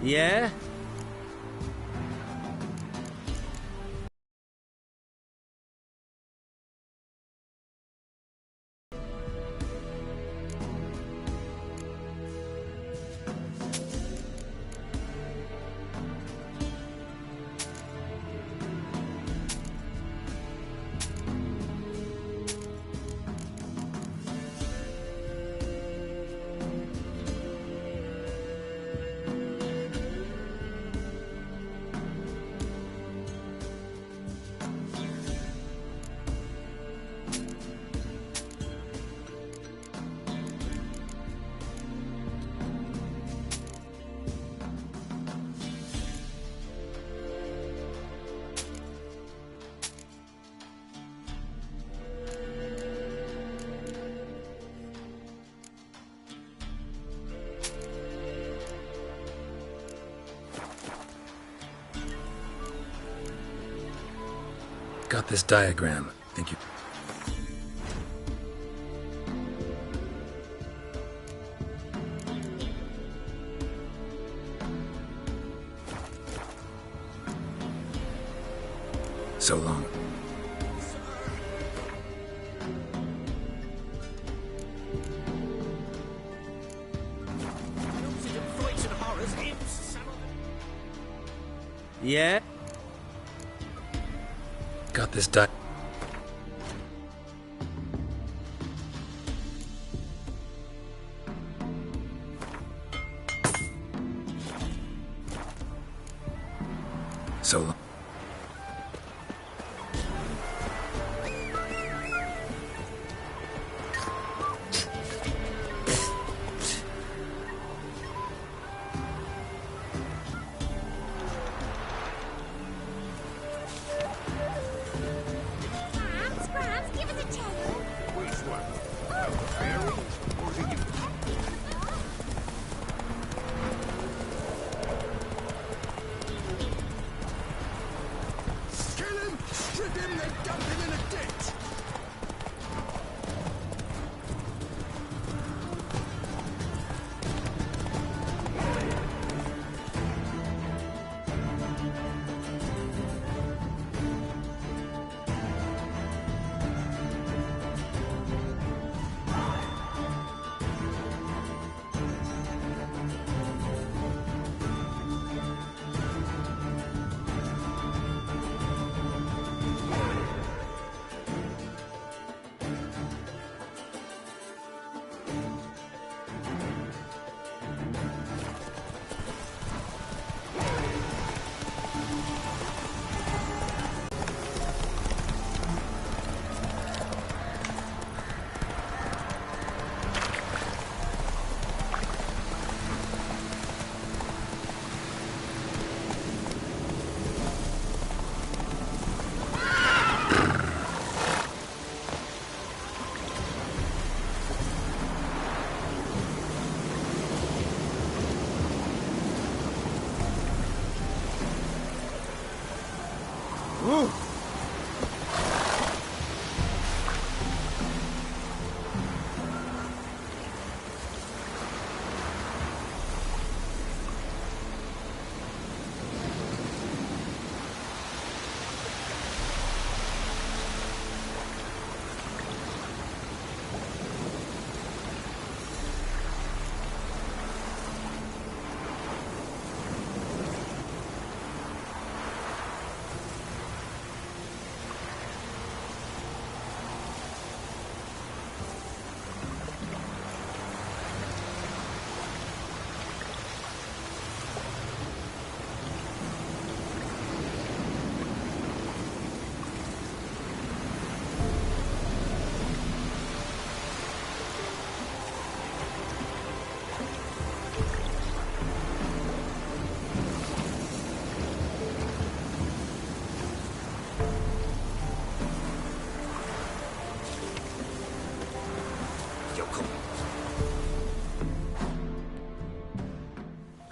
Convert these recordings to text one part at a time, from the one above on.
Yeah? Got this diagram. Think you... So long. Yeah? Got this So long.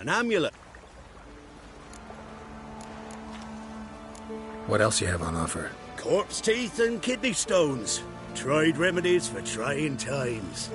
An amulet. What else you have on offer? Corpse teeth and kidney stones. Tried remedies for trying times.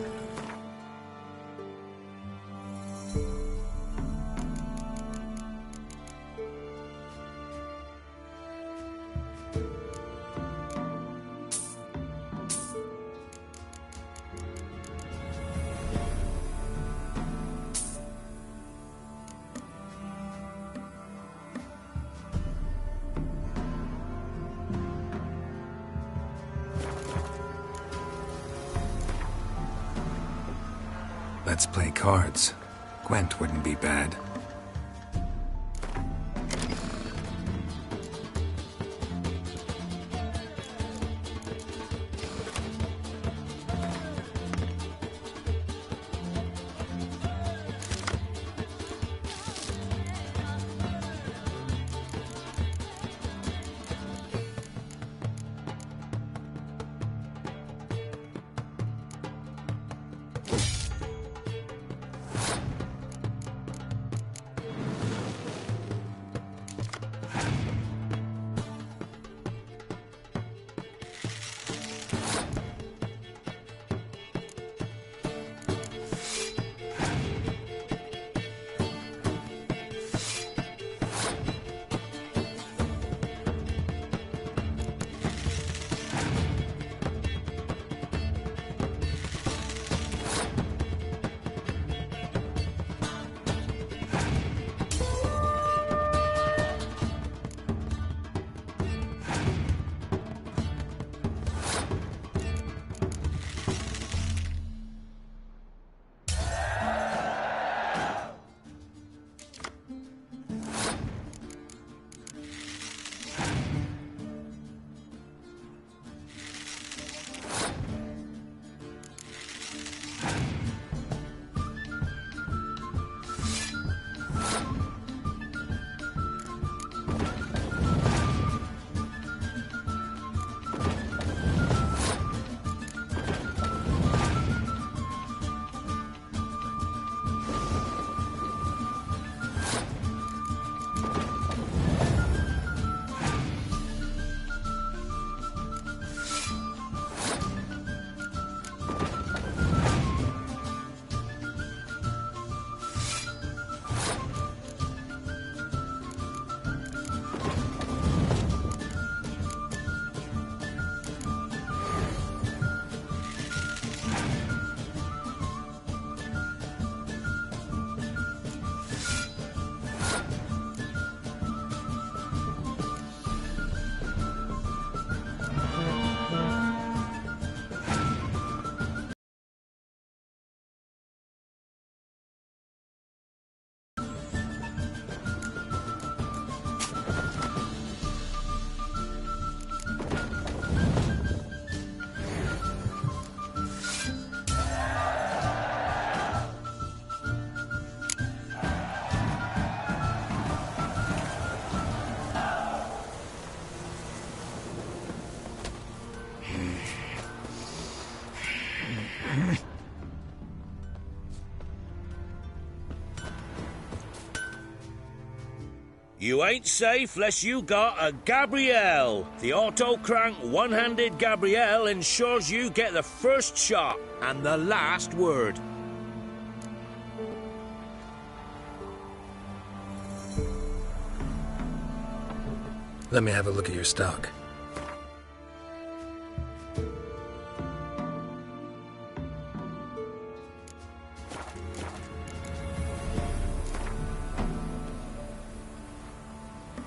Let's play cards. Gwent wouldn't be bad. You ain't safe less you got a Gabrielle. The auto-crank one-handed Gabrielle ensures you get the first shot and the last word. Let me have a look at your stock.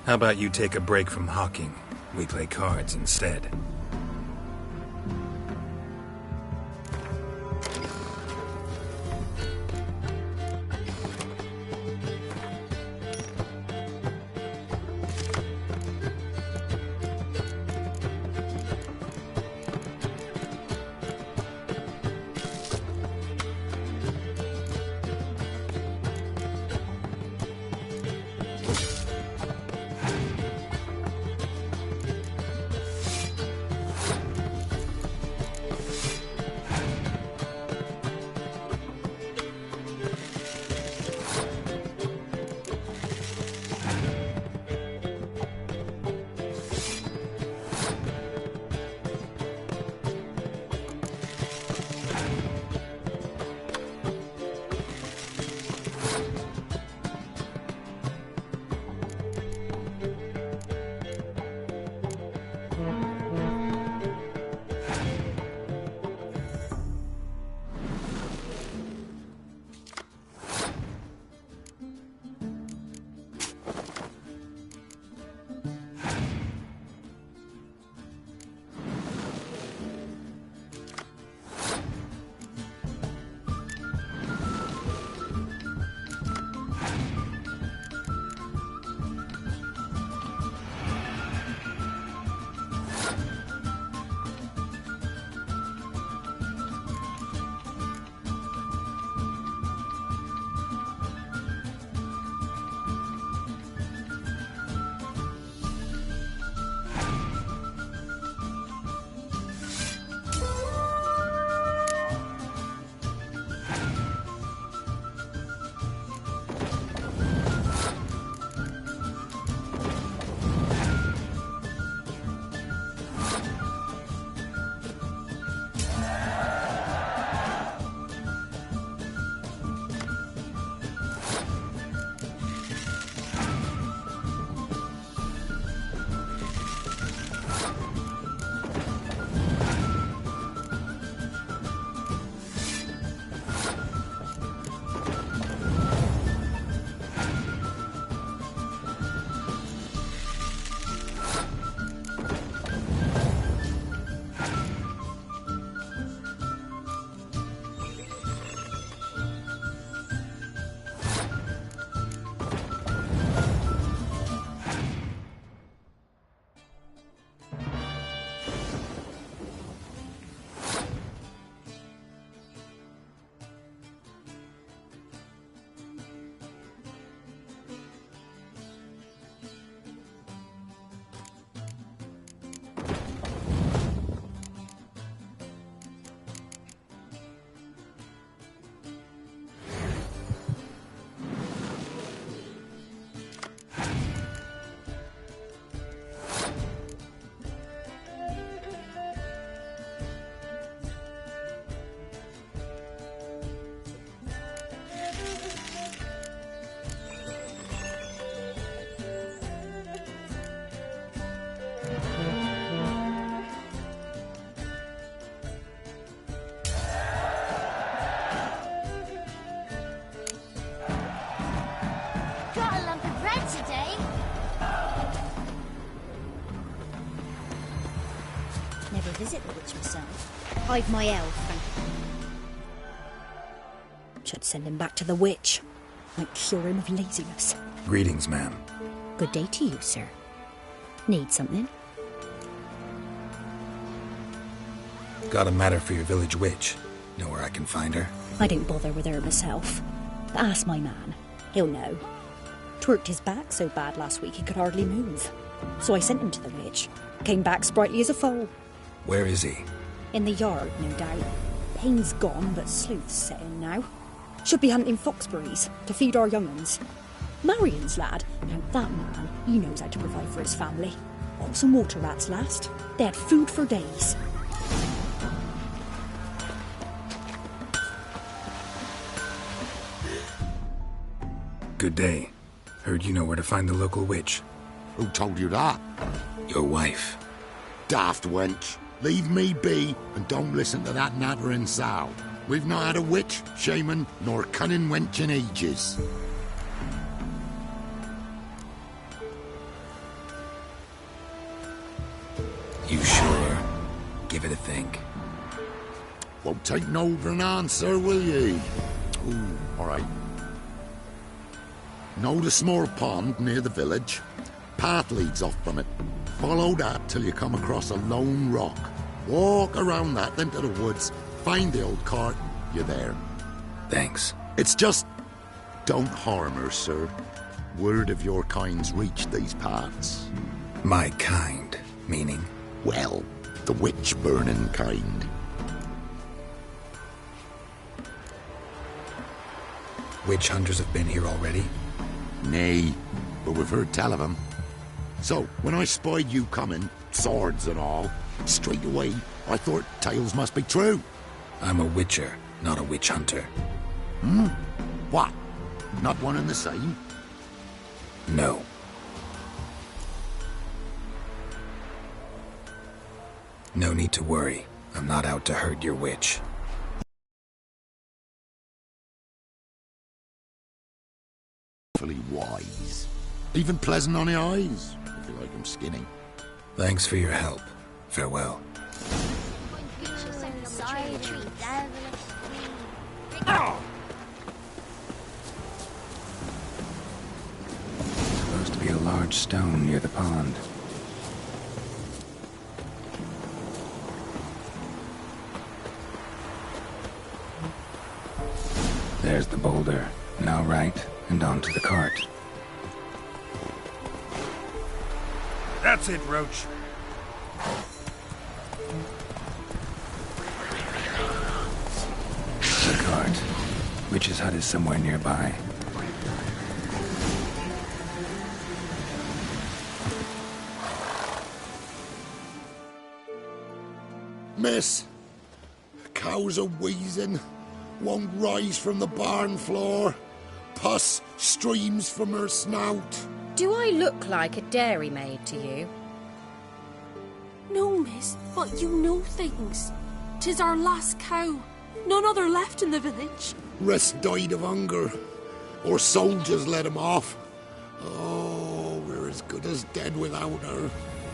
How about you take a break from hawking? We play cards instead. visit the witch myself. I've my elf, and... should send him back to the witch. Might cure him of laziness. Greetings, ma'am. Good day to you, sir. Need something? Got a matter for your village witch. Know where I can find her? I don't bother with her myself. But ask my man. He'll know. Twerked his back so bad last week he could hardly move. So I sent him to the witch. Came back sprightly as a foal. Where is he? In the yard, no doubt. Pain's gone, but sleuth's set in now. Should be hunting foxberries to feed our young uns. Marion's lad. Now that man, he knows how to provide for his family. Oh, some water rats last. They had food for days. Good day. Heard you know where to find the local witch. Who told you that? Your wife. Daft wench. Leave me be and don't listen to that nattering sow. We've not had a witch, shaman, nor cunning wench in ages. You sure? Give it a think. Won't take no for an answer, will ye? Ooh, all right. Know the small pond near the village? Path leads off from it. Follow that till you come across a lone rock. Walk around that, then to the woods. Find the old cart. You're there. Thanks. It's just... don't harm her, sir. Word of your kind's reached these parts. My kind, meaning? Well, the witch-burning kind. Witch hunters have been here already? Nay, but we've heard tell of them. So, when I spied you coming, swords and all, straight away I thought tales must be true. I'm a witcher, not a witch hunter. Hmm? What? Not one and the same? No. No need to worry. I'm not out to hurt your witch. Fully wise. Even pleasant on the eyes, if you like him skinny. Thanks for your help. Farewell. Supposed to be a large stone near the pond. There's the boulder. Now right, and onto the cart. That's it, Roach. The cart. Witch's hut is somewhere nearby. Miss, cows are wheezing, won't rise from the barn floor. Pus streams from her snout. Do I look like a dairymaid to you? No, miss, but you know things. 'Tis our last cow. None other left in the village. Rest died of hunger, or soldiers let him off. Oh, we're as good as dead without her.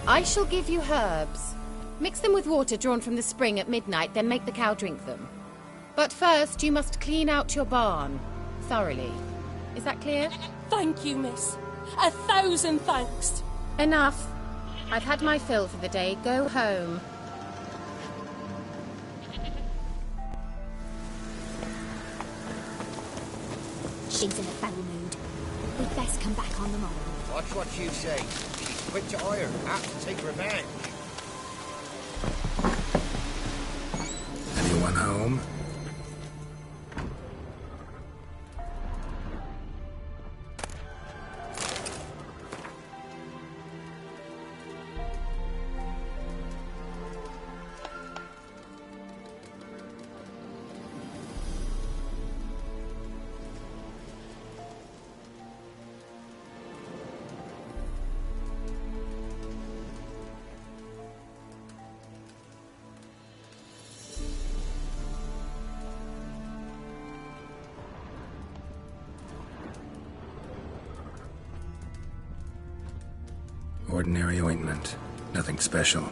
I shall give you herbs. Mix them with water drawn from the spring at midnight, then make the cow drink them. But first, you must clean out your barn thoroughly. Is that clear? Thank you, miss. 1,000 thanks. Enough. I've had my fill for the day. Go home. She's in a foul mood. We'd best come back on the morrow. Watch what you say. She's quick to ire, apt to take revenge. Anyone home? Ordinary ointment. Nothing special.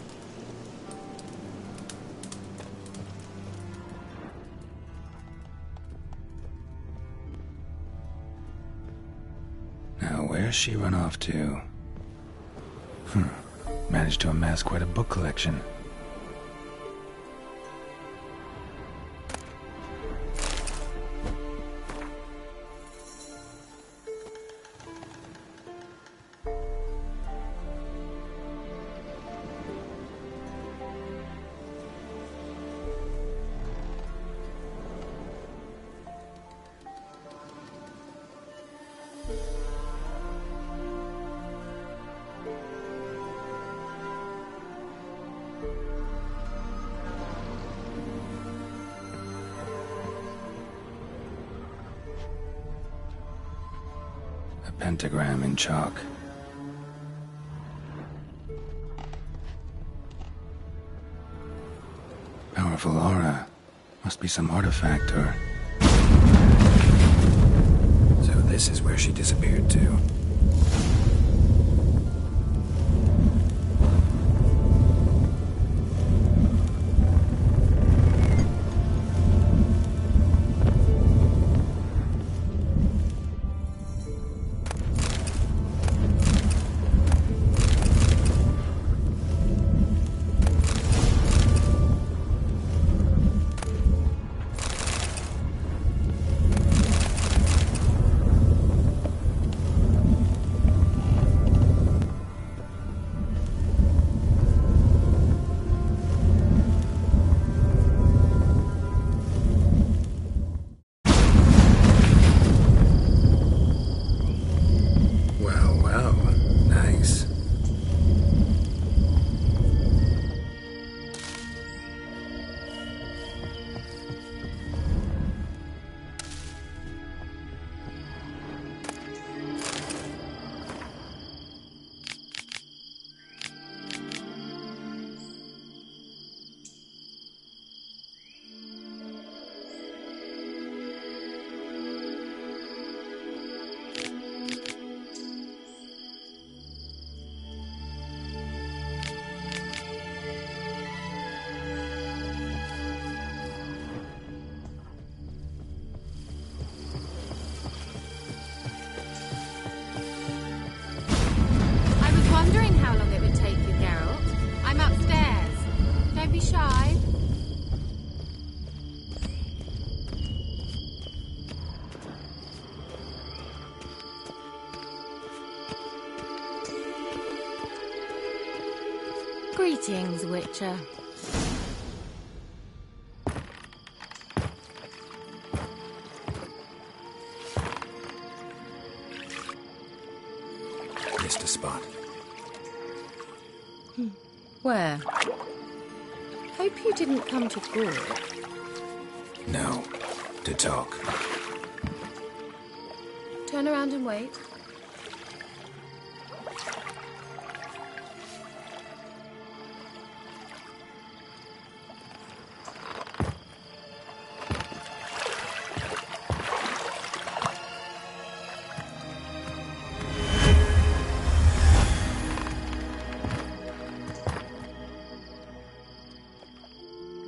Where's she run off to? Managed to amass quite a book collection. Pentagram in chalk. Powerful aura. Must be some artifact or... So this is where she disappeared to. Greetings, Witcher. Missed a spot. Where? Hope you didn't come to talk. No, to talk. Turn around and wait.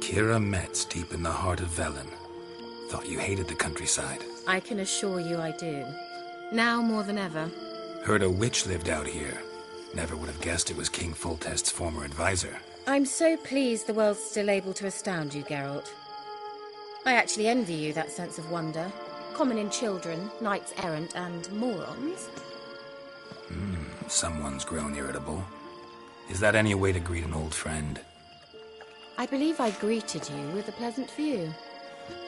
Kira Metz, deep in the heart of Velen. Thought you hated the countryside. I can assure you I do. Now more than ever. Heard a witch lived out here. Never would have guessed it was King Foltest's former advisor. I'm so pleased the world's still able to astound you, Geralt. I actually envy you that sense of wonder. Common in children, knights errant, and morons. Someone's grown irritable. Is that any way to greet an old friend? I believe I greeted you with a pleasant view.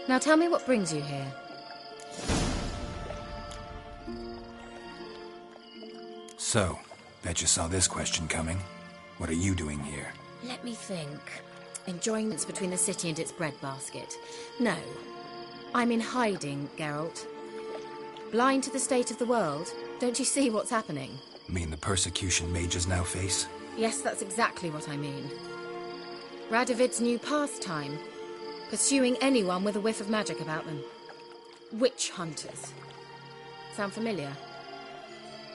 Now tell me what brings you here. So, bet you saw this question coming. What are you doing here? Let me think. Enjoyments between the city and its breadbasket. No. I'm in hiding, Geralt. Blind to the state of the world? Don't you see what's happening? Mean the persecution mages now face? Yes, that's exactly what I mean. Radovid's new pastime. Pursuing anyone with a whiff of magic about them. Witch hunters. Sound familiar?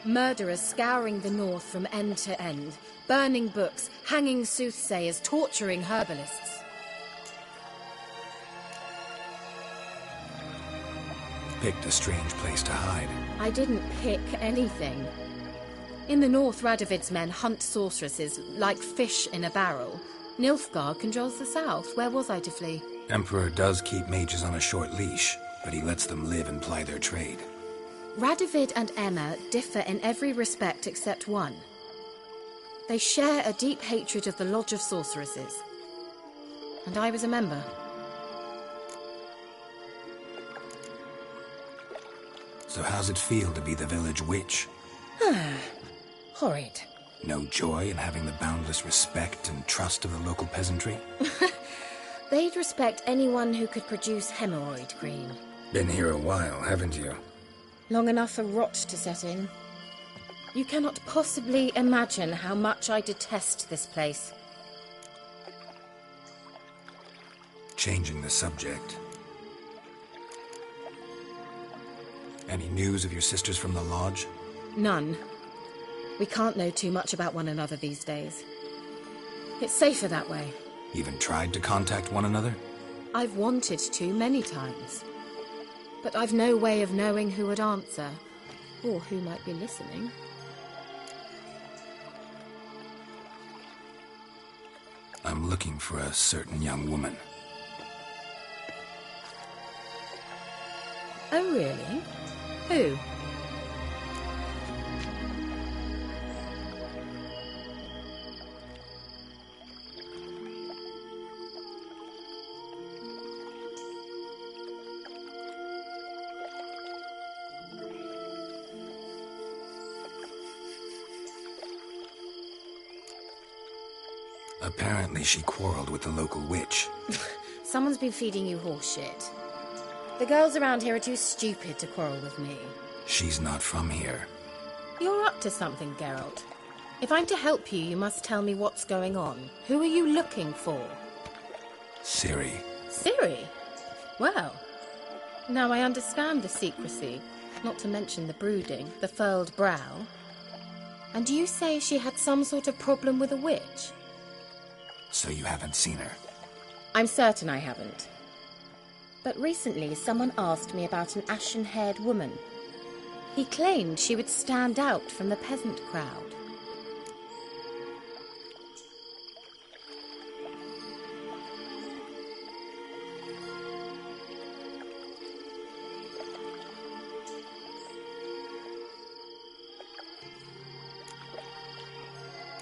Murderers scouring the north from end to end. Burning books, hanging soothsayers, torturing herbalists. Picked a strange place to hide. I didn't pick anything. In the north, Radovid's men hunt sorceresses like fish in a barrel. Nilfgaard controls the south. Where was I to flee? Emperor does keep mages on a short leash, but he lets them live and ply their trade. Radovid and Emma differ in every respect except one. They share a deep hatred of the Lodge of Sorceresses. And I was a member. So how's it feel to be the village witch? Horrid. No joy in having the boundless respect and trust of the local peasantry? They'd respect anyone who could produce hemorrhoid cream. Been here a while, haven't you? Long enough for rot to set in. You cannot possibly imagine how much I detest this place. Changing the subject. Any news of your sisters from the lodge? None. We can't know too much about one another these days. It's safer that way. Even tried to contact one another? I've wanted to many times. But I've no way of knowing who would answer, or who might be listening. I'm looking for a certain young woman. Oh, really? Who? Apparently she quarreled with the local witch. Someone's been feeding you horse shit. The girls around here are too stupid to quarrel with me. She's not from here. You're up to something, Geralt. If I'm to help you, you must tell me what's going on. Who are you looking for? Ciri. Ciri? Well, now I understand the secrecy, not to mention the brooding, the furled brow. And you say she had some sort of problem with a witch? So you haven't seen her? I'm certain I haven't. But recently someone asked me about an ashen-haired woman. He claimed she would stand out from the peasant crowd.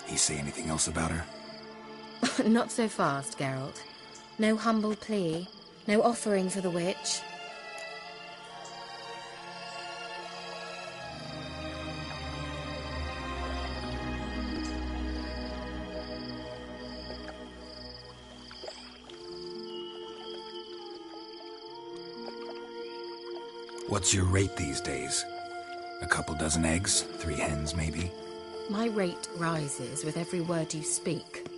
He say anything else about her? Not so fast, Geralt. No humble plea, no offering for the witch. What's your rate these days? A couple dozen eggs? 3 hens, maybe? My rate rises with every word you speak.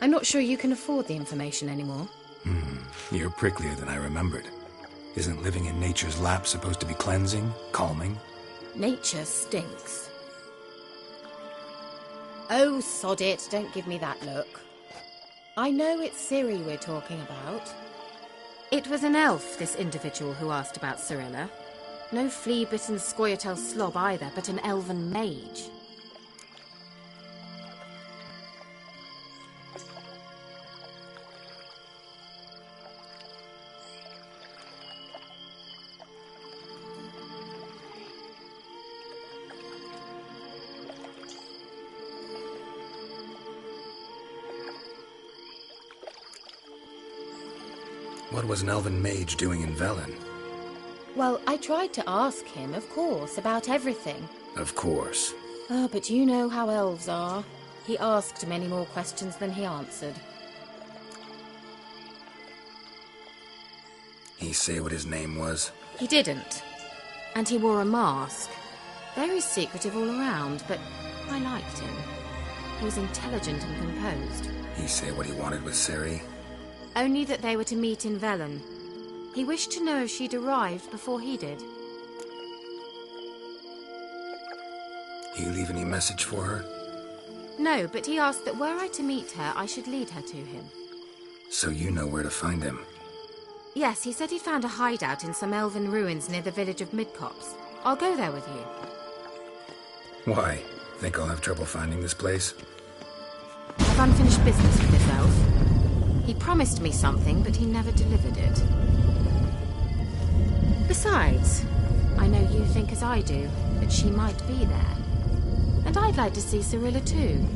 I'm not sure you can afford the information anymore. You're pricklier than I remembered. Isn't living in nature's lap supposed to be cleansing, calming? Nature stinks. Oh, sod it, don't give me that look. I know it's Ciri we're talking about. It was an elf, this individual who asked about Cirilla. No flea-bitten Scoia'tael slob either, but an elven mage. What was an elven mage doing in Velen? Well, I tried to ask him, of course, about everything. Of course. Ah, but you know how elves are. He asked many more questions than he answered. He say what his name was? He didn't. And he wore a mask. Very secretive all around, but I liked him. He was intelligent and composed. He say what he wanted with Ciri? Only that they were to meet in Velen. He wished to know if she'd arrived before he did. He leave any message for her? No, but he asked that were I to meet her, I should lead her to him. So you know where to find him? Yes, he said he found a hideout in some elven ruins near the village of Midcopse. I'll go there with you. Why? Think I'll have trouble finding this place? I've unfinished business with this elf. He promised me something, but he never delivered it. Besides, I know you think as I do, that she might be there. And I'd like to see Cirilla too.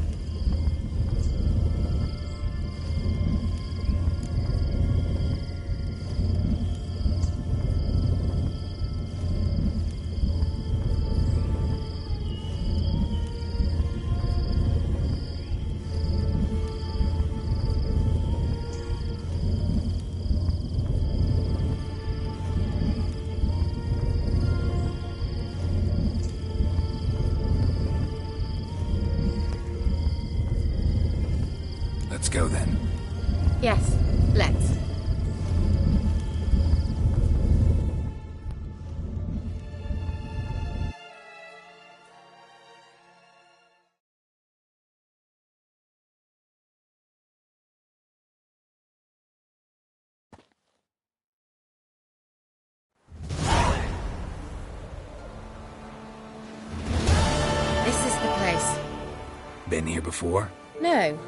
Let's go then. Yes, let's. This is the place. Been here before? No.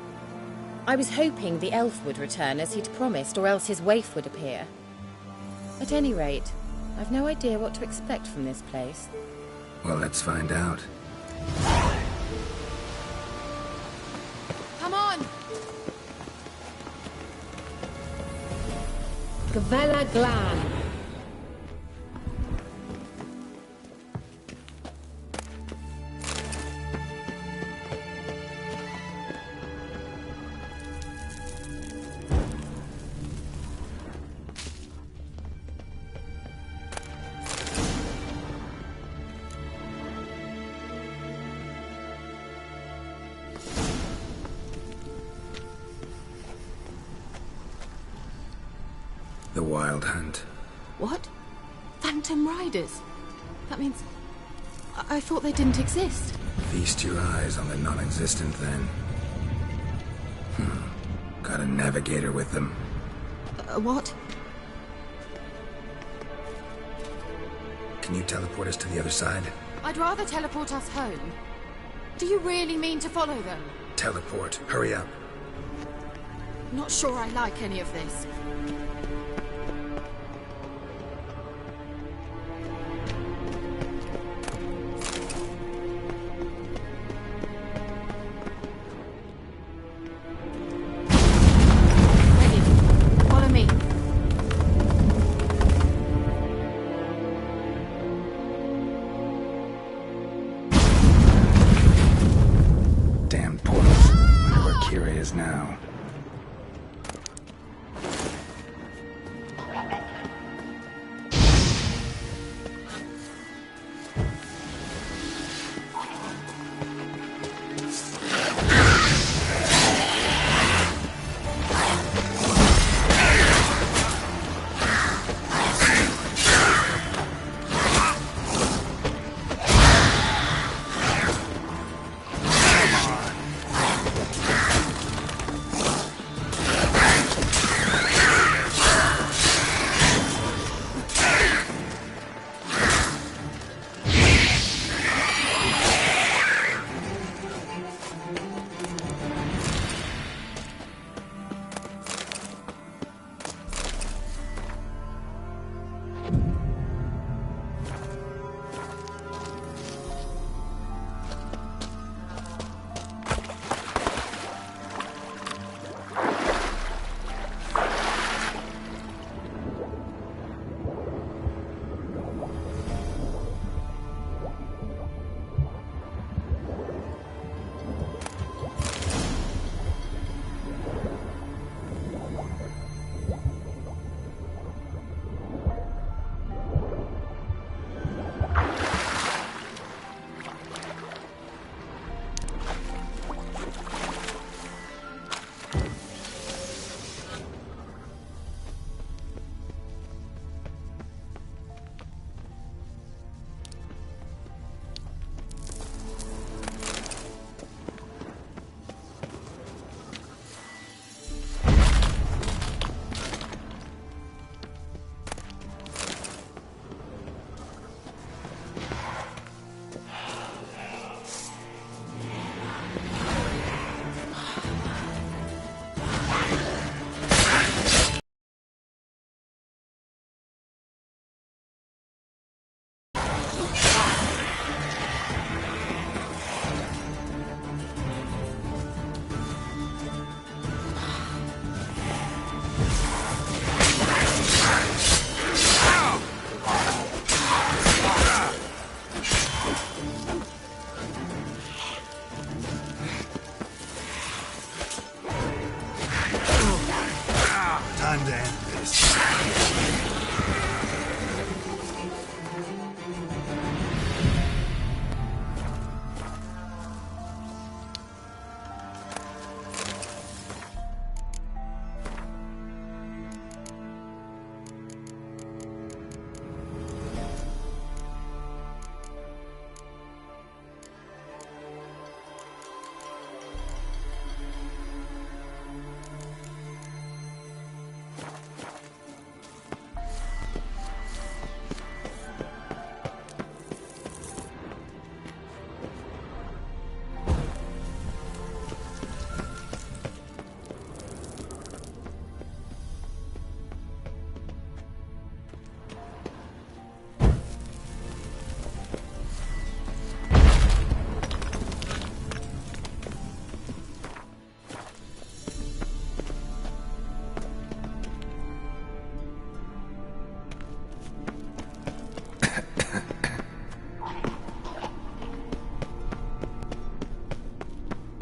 I was hoping the elf would return as he'd promised, or else his waif would appear. At any rate, I've no idea what to expect from this place. Well, let's find out. Come on! Gavella Glan. The Wild Hunt. What? Phantom Riders? That means... I thought they didn't exist. Feast your eyes on the non-existent then. Got a navigator with them. What? Can you teleport us to the other side? I'd rather teleport us home. Do you really mean to follow them? Teleport. Hurry up. Not sure I like any of this. Now.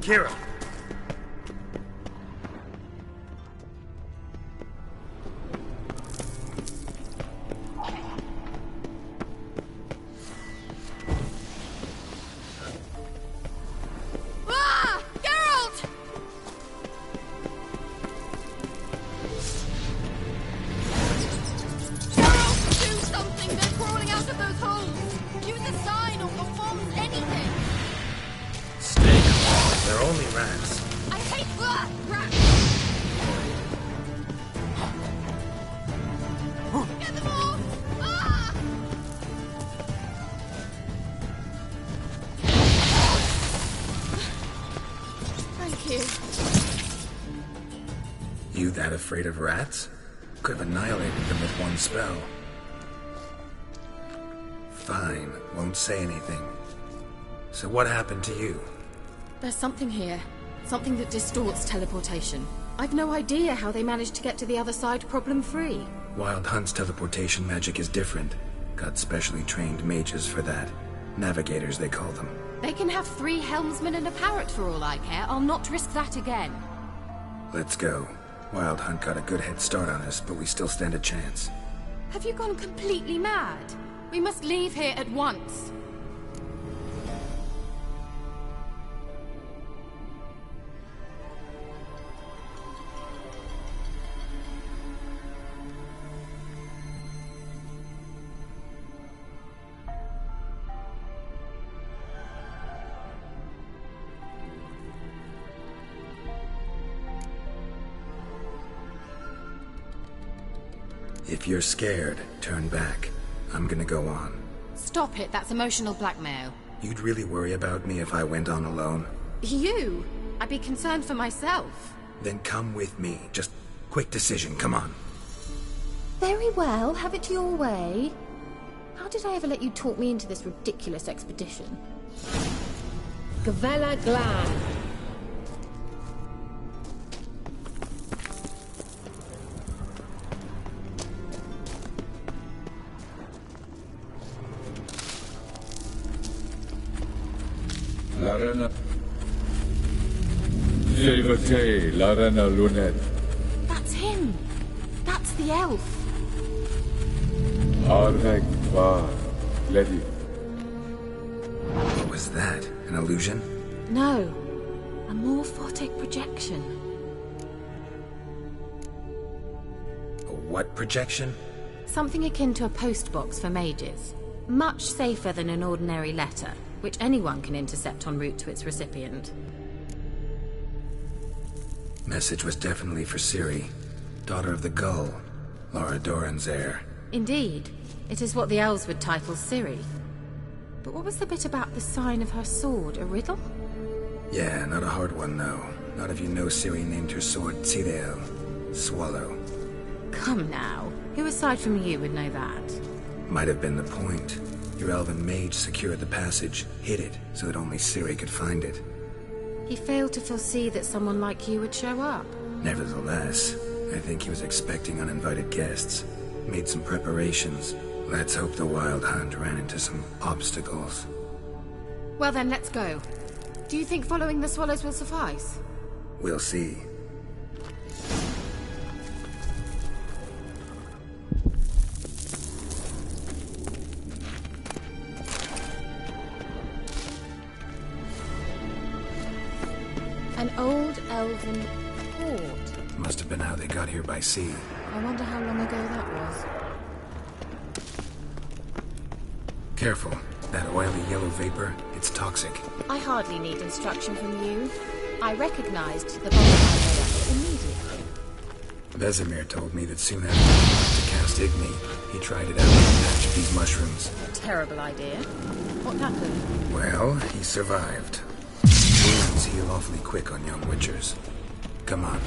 Kira! You that afraid of rats? Could have annihilated them with one spell. Fine, won't say anything. So what happened to you? There's something here. Something that distorts teleportation. I've no idea how they managed to get to the other side problem-free. Wild Hunt's teleportation magic is different. Got specially trained mages for that. Navigators, they call them. They can have 3 helmsmen and a parrot for all I care. I'll not risk that again. Let's go. Wild Hunt got a good head start on us, but we still stand a chance. Have you gone completely mad? We must leave here at once. If you're scared, turn back. I'm gonna go on. Stop it, that's emotional blackmail. You'd really worry about me if I went on alone? You? I'd be concerned for myself. Then come with me. Just quick decision, come on. Very well, have it your way. How did I ever let you talk me into this ridiculous expedition? Gavella Glan. Larena. Jevate, Larena Lunet. That's him. That's the elf. Arvek Va, Lady. What was that? An illusion? No. A morphotic projection. A what projection? Something akin to a postbox for mages. Much safer than an ordinary letter, which anyone can intercept en route to its recipient. Message was definitely for Ciri, daughter of the Gull, Laura Doran's heir. Indeed. It is what the elves would title Ciri. But what was the bit about the sign of her sword? A riddle? Yeah, not a hard one, though. Not if you know Ciri named her sword Tirel, Swallow. Come now. Who aside from you would know that? Might have been the point. Your elven mage secured the passage, hid it, so that only Ciri could find it. He failed to foresee that someone like you would show up. Nevertheless, I think he was expecting uninvited guests. Made some preparations. Let's hope the Wild Hunt ran into some obstacles. Well then, let's go. Do you think following the swallows will suffice? We'll see. An old elven port. Must have been how they got here by sea. I wonder how long ago that was. Careful. That oily yellow vapor, it's toxic. I hardly need instruction from you. I recognized the bomb immediately. Vesemir told me that soon after he went to cast Igni, he tried it out in a patch of these mushrooms. Terrible idea. What happened? Well, he survived. Wounds heal awfully quick on young witchers. Come on.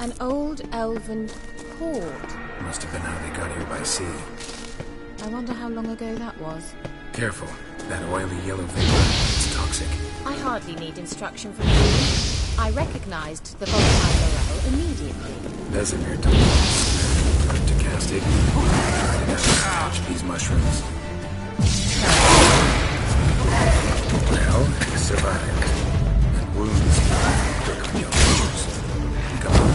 An old elven port. Must have been how they got here by sea. I wonder how long ago that was. Careful. That oily yellow vapor. It's toxic. I hardly need instruction from you. I recognized the volatile morale immediately. Vesemir told us to cast it. Try to touch these mushrooms. Well, survived. And wounds quick on your features. Come on.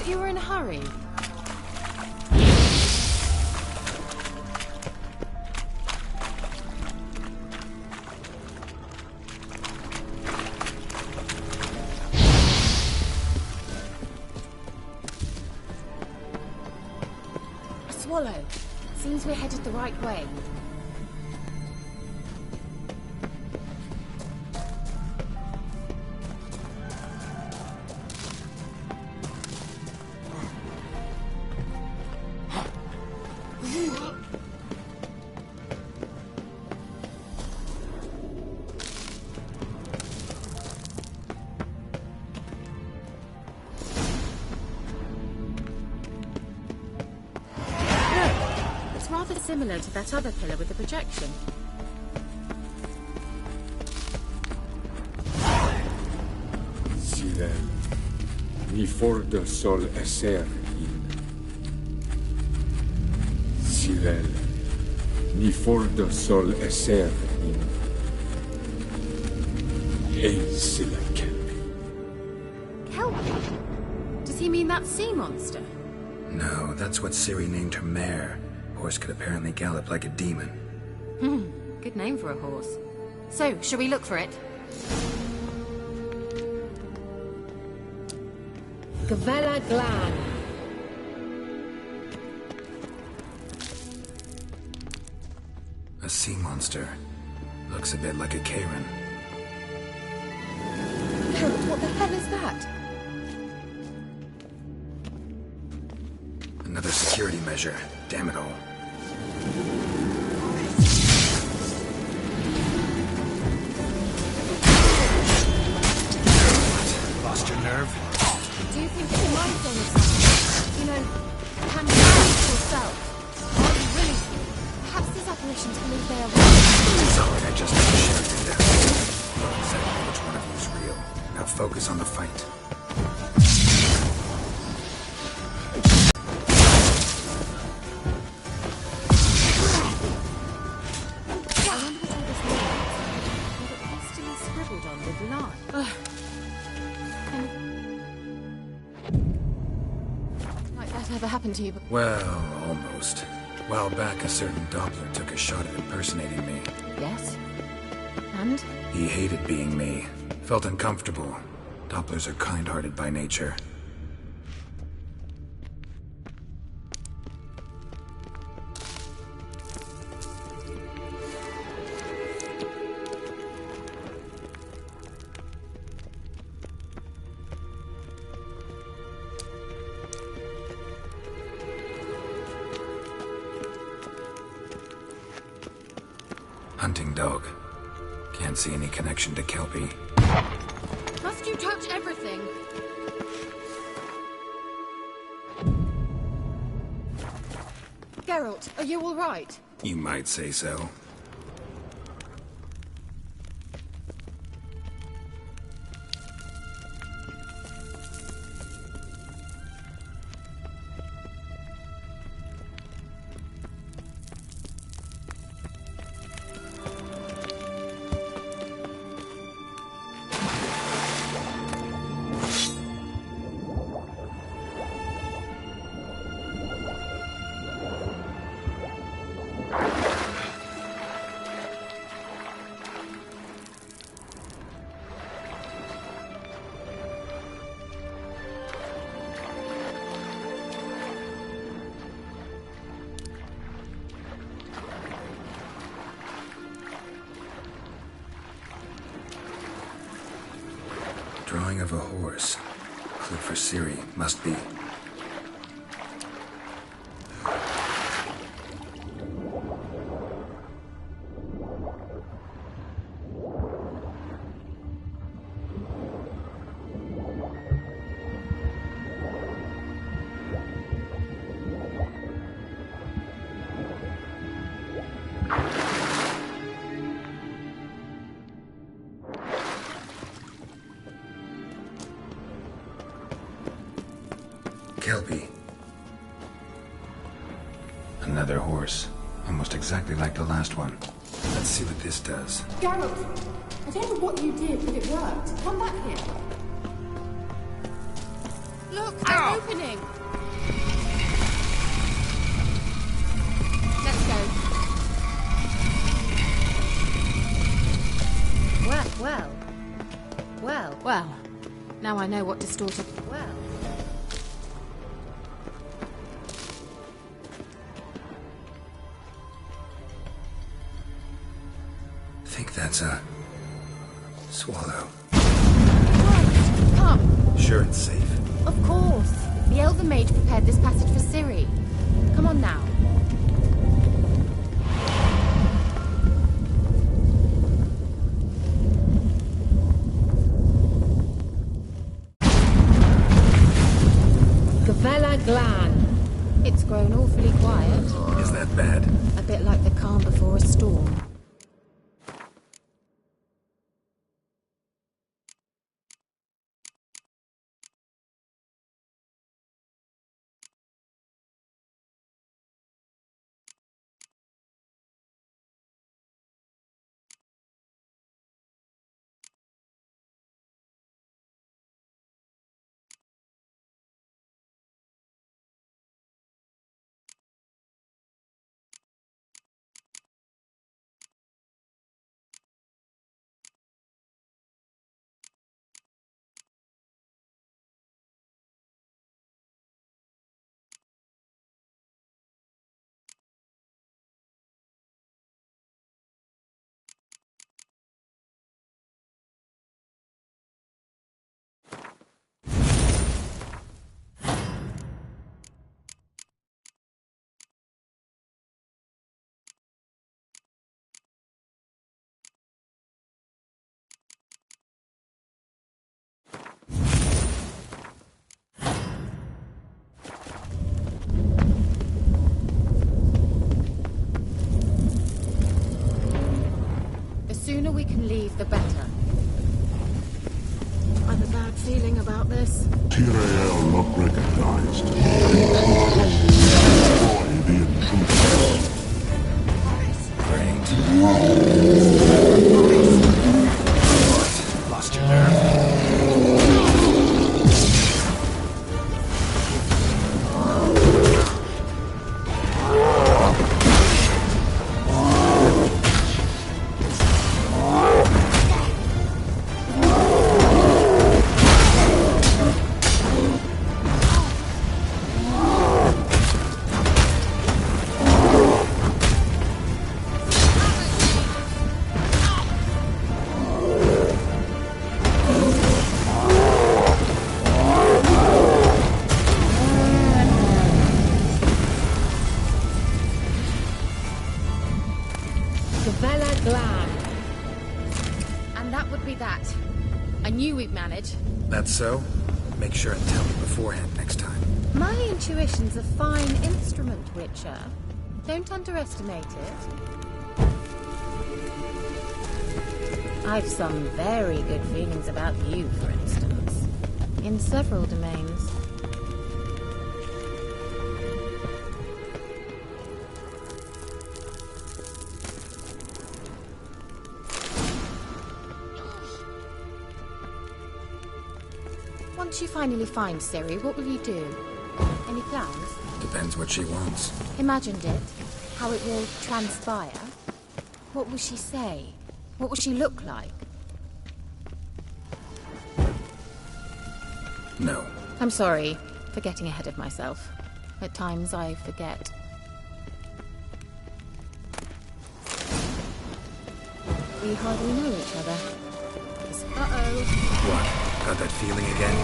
You were in a hurry. A swallow. Seems we're headed the right way. Similar to that other pillar with the projection. Silel, ni fordo sol esser in. Silel, ni fordo sol esser in. Ein sila kelpi. Kelpie? Does he mean that sea monster? No, that's what Ciri named her mare. Horse could apparently gallop like a demon. Good name for a horse. So, shall we look for it? Gavella Glan. A sea monster. Looks a bit like a Karen. What the hell is that? Another security measure. Damn it all. Lost your nerve? Do you think it's a mind thing or something? You know, can you manage yourself? Are you willing to? Perhaps these apparitions believe they are real. Sorry, I just shouted it down. Exactly which one of you is real. Now focus on the fight. To you. Well, almost. A while back, a certain Doppler took a shot at impersonating me. Yes? And? He hated being me. Felt uncomfortable. Dopplers are kind-hearted by nature. Hunting dog. Can't see any connection to Kelpie. Must you touch everything? Geralt, are you all right? You might say so. Drawing of a horse. Clue for Ciri. Must be. Kelpie. Another horse. Almost exactly like the last one. Let's see what this does. Geralt, I don't know what you did, but it worked. Come back here. Look, they're opening. Let's go. Well. Now I know what distorted. Well. Think that's a swallow. Right, come. Sure it's safe. Of course. The Elven Mage prepared this passage for Ciri. Come on now. Gavella Glan. It's grown awfully quiet. Is that bad? A bit like the calm before a storm. The sooner we can leave, the better. I've a bad feeling about this. Tyrael not recognized. Destroy the intruders. What? Lost your nerve? we'd manage. That's so? Make sure and tell me beforehand next time. My intuition's a fine instrument, Witcher. Don't underestimate it. I've some very good feelings about you, for instance. In several domains. Once you finally find Ciri, what will you do? Any plans? Depends what she wants. Imagined it. How it will transpire. What will she say? What will she look like? No. I'm sorry for getting ahead of myself. At times I forget. We hardly know each other. Uh-oh. What? Got that feeling again?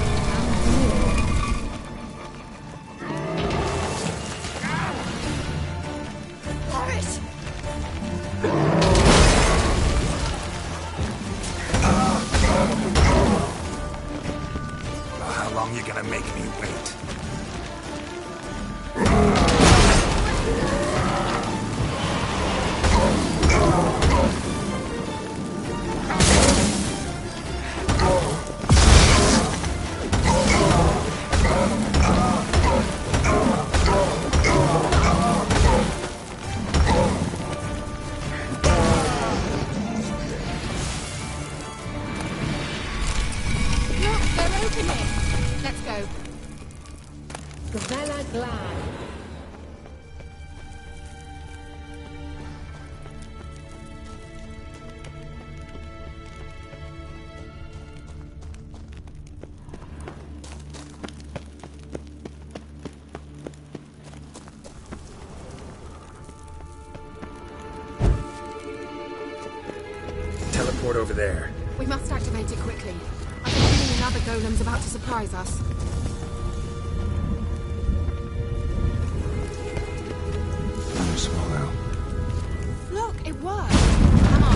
How long you gonna make me wait? Teleport over there. We must activate it quickly. I've been feeling another golem's about to surprise us. Another swallow. Look, it worked. Come on.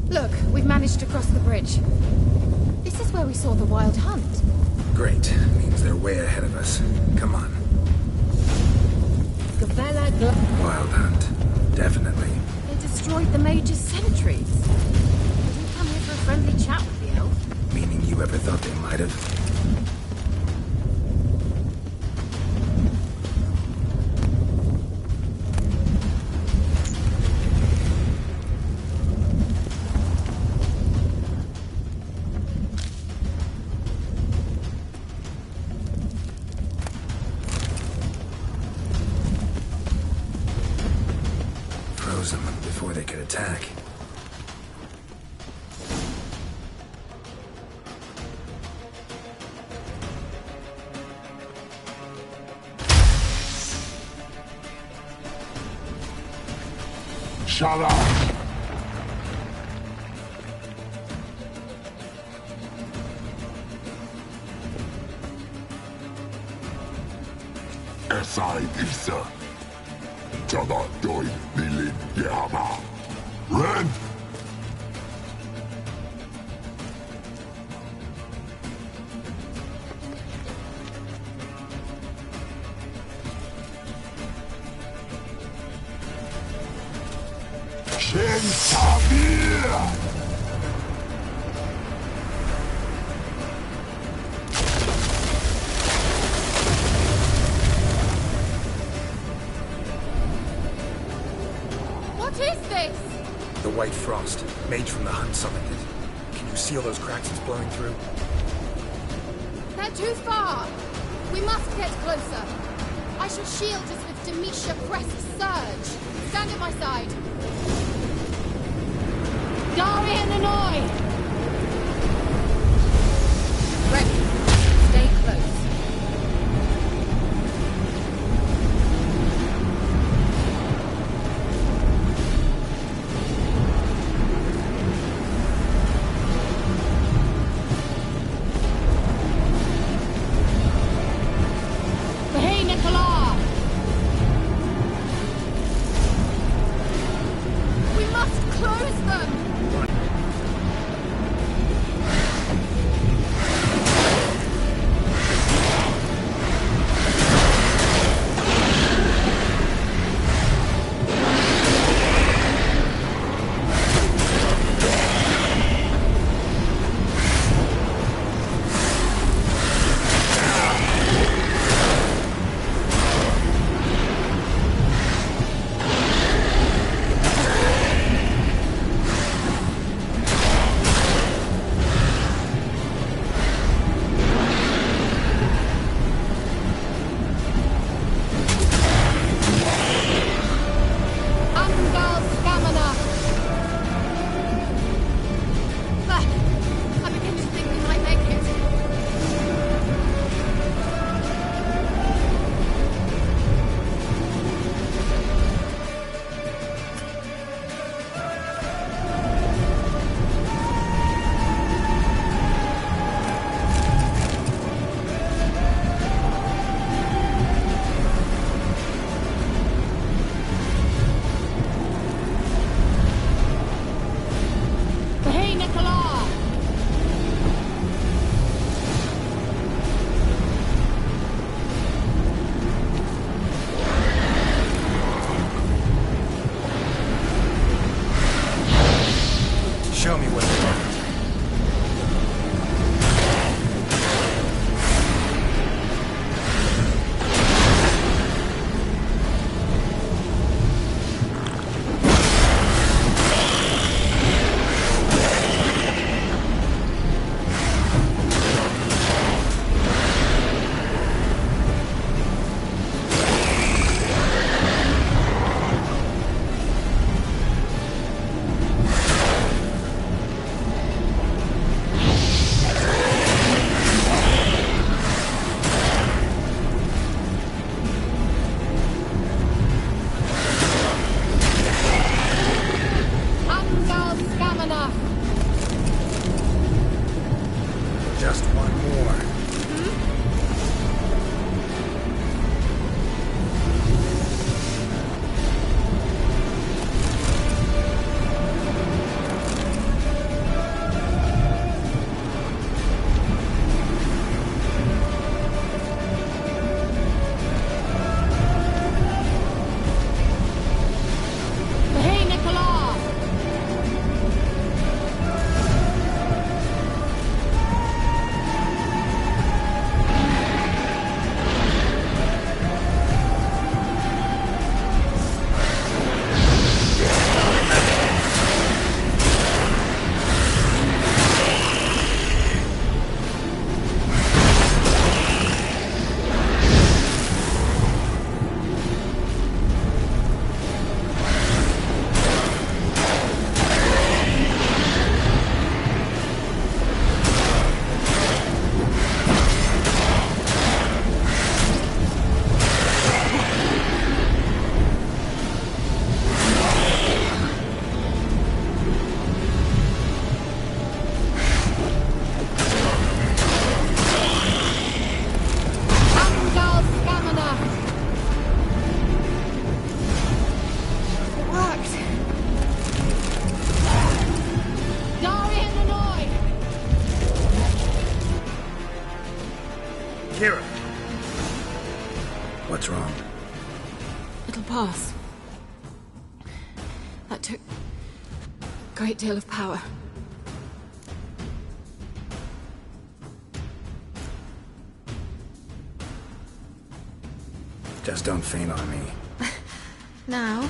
Look, we've managed to cross the bridge. This is where we saw the wild hunt. Great. Means they're way ahead of us. Come on. Wild hunt. Definitely. They destroyed the Mage's cemeteries. They didn't come here for a friendly chat with the elf. Meaning you ever thought they might have? Froze them before they could attack. Shut up! Esai Isa. Tada doi nilin yama. Ren! Shen Tabir! What is this? The White Frost. Mage from the Hunt summoned it. Can you see all those cracks it's blowing through? They're too far. We must get closer. I shall shield us with Demetia Crest's surge. Stand at my side. Darian and I! Ready. Stay close. What's wrong? It'll pass. That took a great deal of power. Just don't faint on me. Now,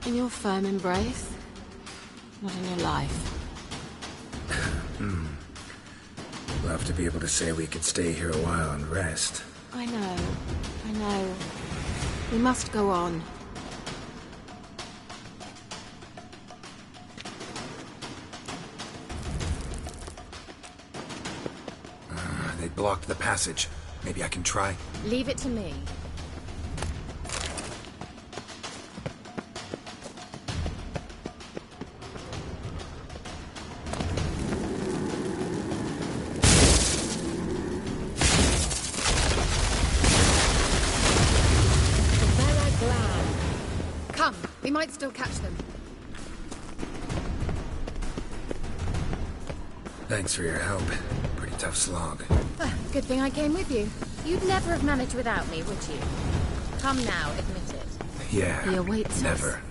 in your firm embrace, not in your life. Love to be able to say we could stay here a while and rest. I know. We must go on. They blocked the passage. Maybe I can try. Leave it to me. Come, we might still catch them. Thanks for your help. Pretty tough slog. Good thing I came with you. You'd never have managed without me, would you? Come now, admit it. Yeah, He awaits never. us.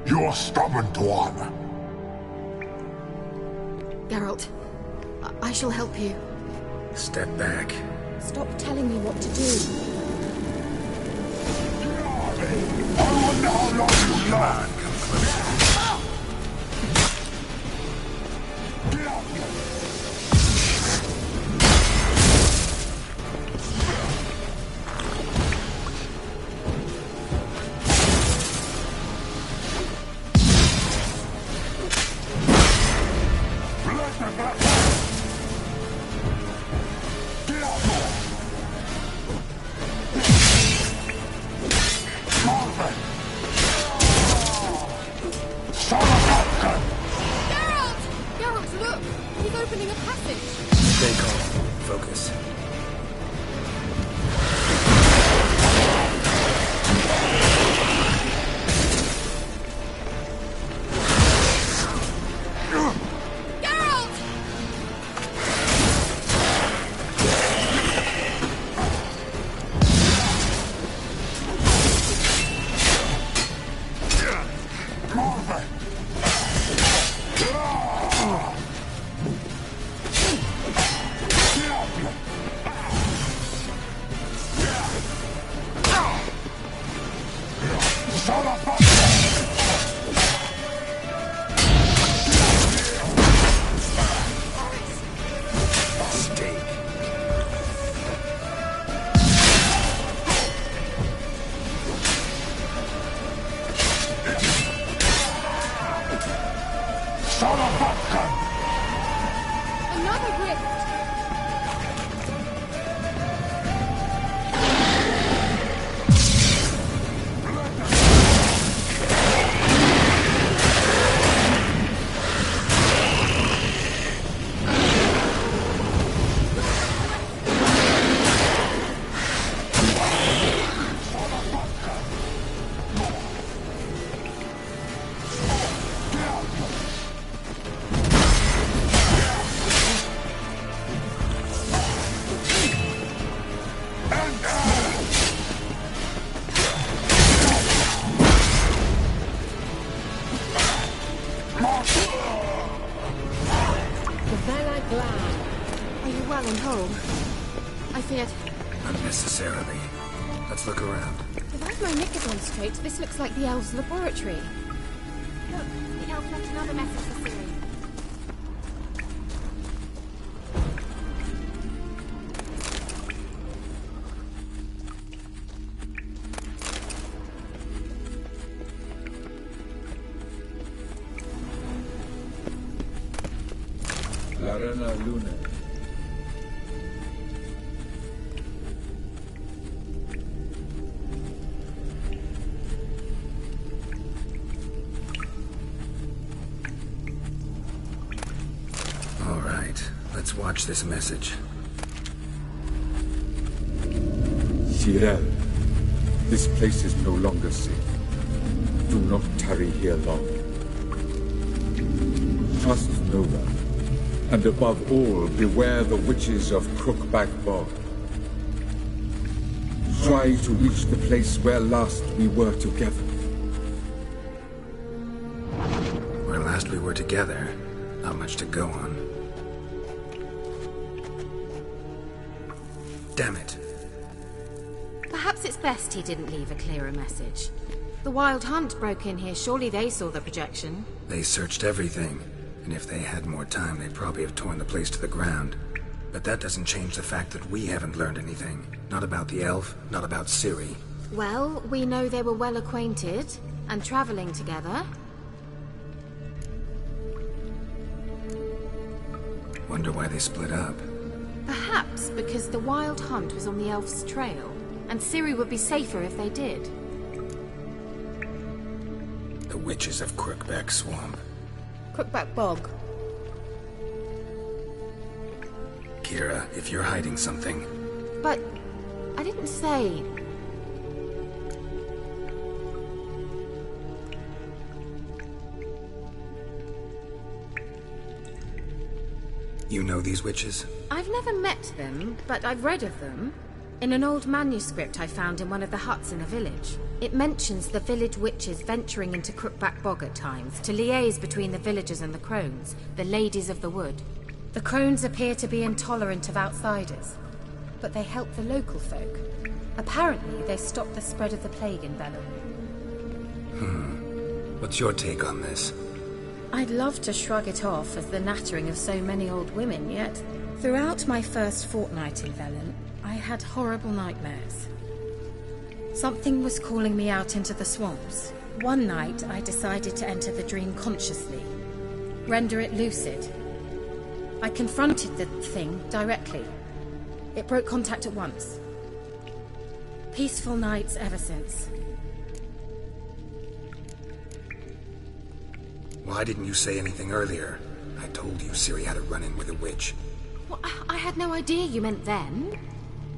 You're stubborn, Tuan. Geralt, I shall help you. Step back. Stop telling me what to do. I wonder how long you last. Come closer. Get out here. Geralt, look! He's opening a passage. Stay calm. Focus. Geralt! Another rift! Are you well and whole? I feared... Unnecessarily. Let's look around. If I've my knickers on straight, this looks like the elves' laboratory. Look, the elf left another message for Ciri. Arena Luna. All right, let's watch this message. Tyrell, this place is no longer safe. Do not tarry here long. Trust no one, and above all, beware the witches of Crookback Bog. Try to reach the place where last we were together. Where last we were together, not much to go on. Damn it. Perhaps it's best he didn't leave a clearer message. The Wild Hunt broke in here. Surely they saw the projection. They searched everything, and if they had more time, they'd probably have torn the place to the ground. But that doesn't change the fact that we haven't learned anything. Not about the elf, not about Ciri. Well, we know they were well acquainted and traveling together. Wonder why they split up. Perhaps because the Wild Hunt was on the elf's trail, and Ciri would be safer if they did. The witches of Crookback Swamp. Crookback Bog. Kira, if you're hiding something... But I didn't say... You know these witches? I've never met them, but I've read of them. In an old manuscript I found in one of the huts in a village. It mentions the village witches venturing into Crookback Bog at times to liaise between the villagers and the crones, the ladies of the wood. The crones appear to be intolerant of outsiders, but they help the local folk. Apparently, they stop the spread of the plague in Vellum. What's your take on this? I'd love to shrug it off as the nattering of so many old women, yet throughout my first fortnight in Vellum, I had horrible nightmares. Something was calling me out into the swamps. One night, I decided to enter the dream consciously, render it lucid. I confronted the thing directly. It broke contact at once. Peaceful nights ever since. Why didn't you say anything earlier? I told you Ciri had a run-in with a witch. Well, I had no idea you meant then.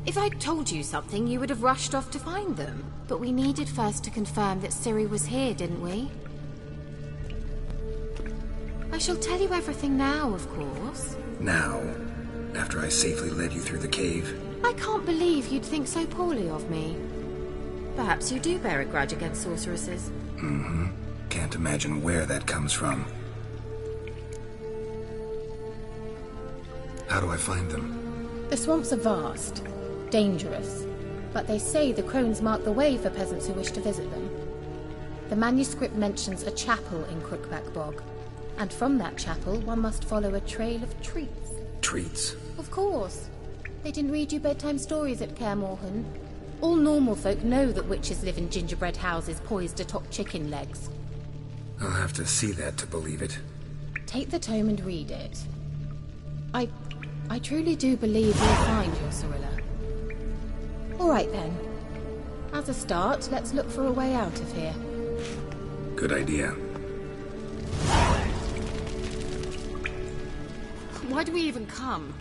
If I'd told you something, you would have rushed off to find them. But we needed first to confirm that Ciri was here, didn't we? I shall tell you everything now, of course. Now? After I safely led you through the cave? I can't believe you'd think so poorly of me. Perhaps you do bear a grudge against sorceresses. Mm-hmm. Can't imagine where that comes from. How do I find them? The swamps are vast, dangerous, but they say the crones mark the way for peasants who wish to visit them. The manuscript mentions a chapel in Crookback Bog, and from that chapel one must follow a trail of treats. Treats? Of course. They didn't read you bedtime stories at Kaer Morhen. All normal folk know that witches live in gingerbread houses poised atop chicken legs. I'll have to see that to believe it. Take the tome and read it. I truly do believe you'll find your Cirilla. All right then. As a start, let's look for a way out of here. Good idea. Why do we even come?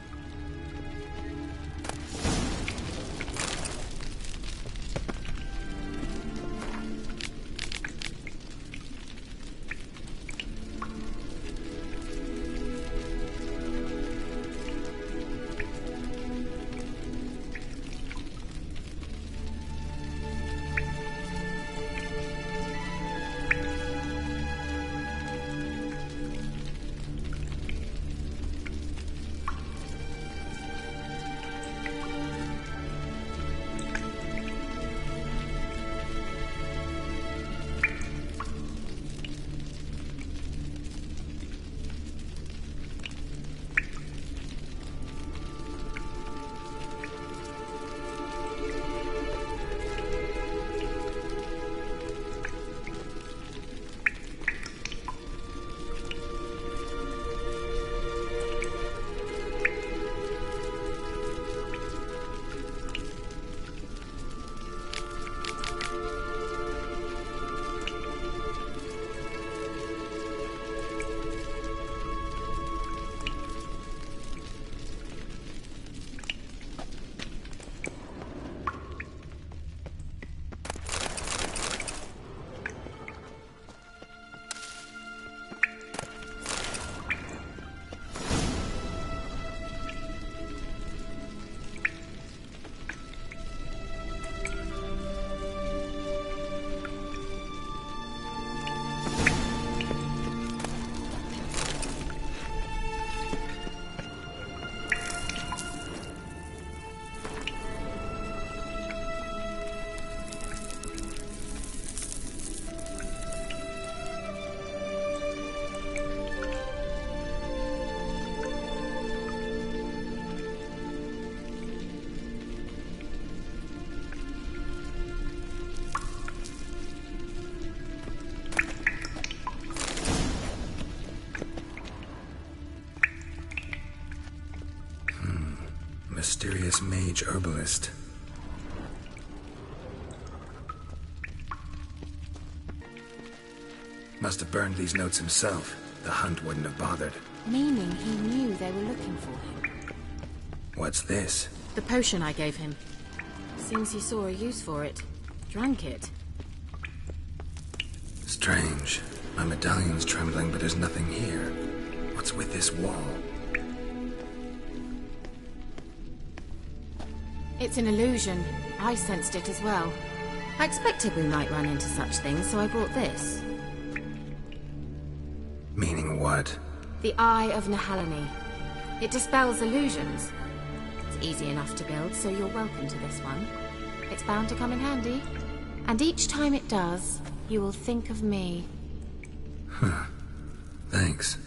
Mysterious mage herbalist. Must have burned these notes himself. The hunt wouldn't have bothered. Meaning he knew they were looking for him. What's this? The potion I gave him. Seems he saw a use for it. Drank it. Strange. My medallion's trembling, but there's nothing here. What's with this wall? It's an illusion. I sensed it as well. I expected we might run into such things, so I brought this. Meaning what? The Eye of Nahalani. It dispels illusions. It's easy enough to build, so you're welcome to this one. It's bound to come in handy. And each time it does, you will think of me. Huh. Thanks.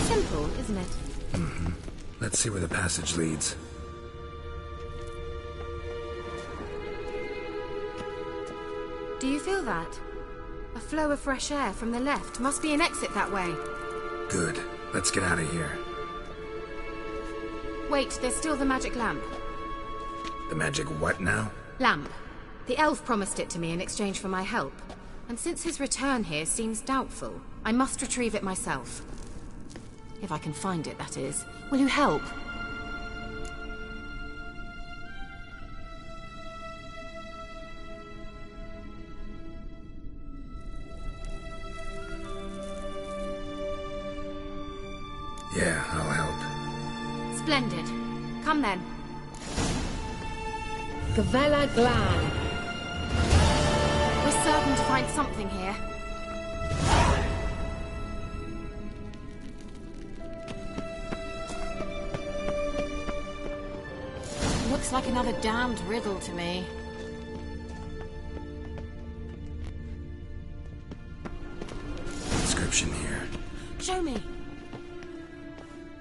Simple, isn't it? Mm-hmm. Let's see where the passage leads. Do you feel that? A flow of fresh air from the left. Must be an exit that way. Good. Let's get out of here. Wait, there's still the magic lamp. The magic what now? Lamp. The elf promised it to me in exchange for my help. And since his return here seems doubtful, I must retrieve it myself. If I can find it, that is. Will you help? Yeah, I'll help. Splendid. Come then. Gavella Glan. We're certain to find something here. Looks like another damned riddle to me. Inscription here. Show me.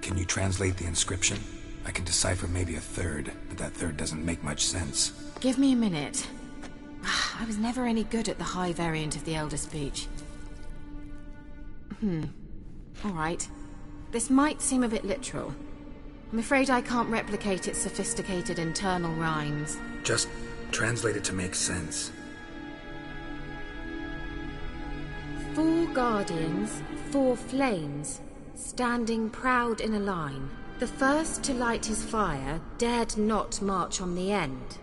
Can you translate the inscription? I can decipher maybe a third, but that third doesn't make much sense. Give me a minute. I was never any good at the high variant of the Elder Speech. All right. This might seem a bit literal. I'm afraid I can't replicate its sophisticated internal rhymes. Just translate it to make sense. 4 guardians, 4 flames, standing proud in a line. The first to light his fire dared not march on the end.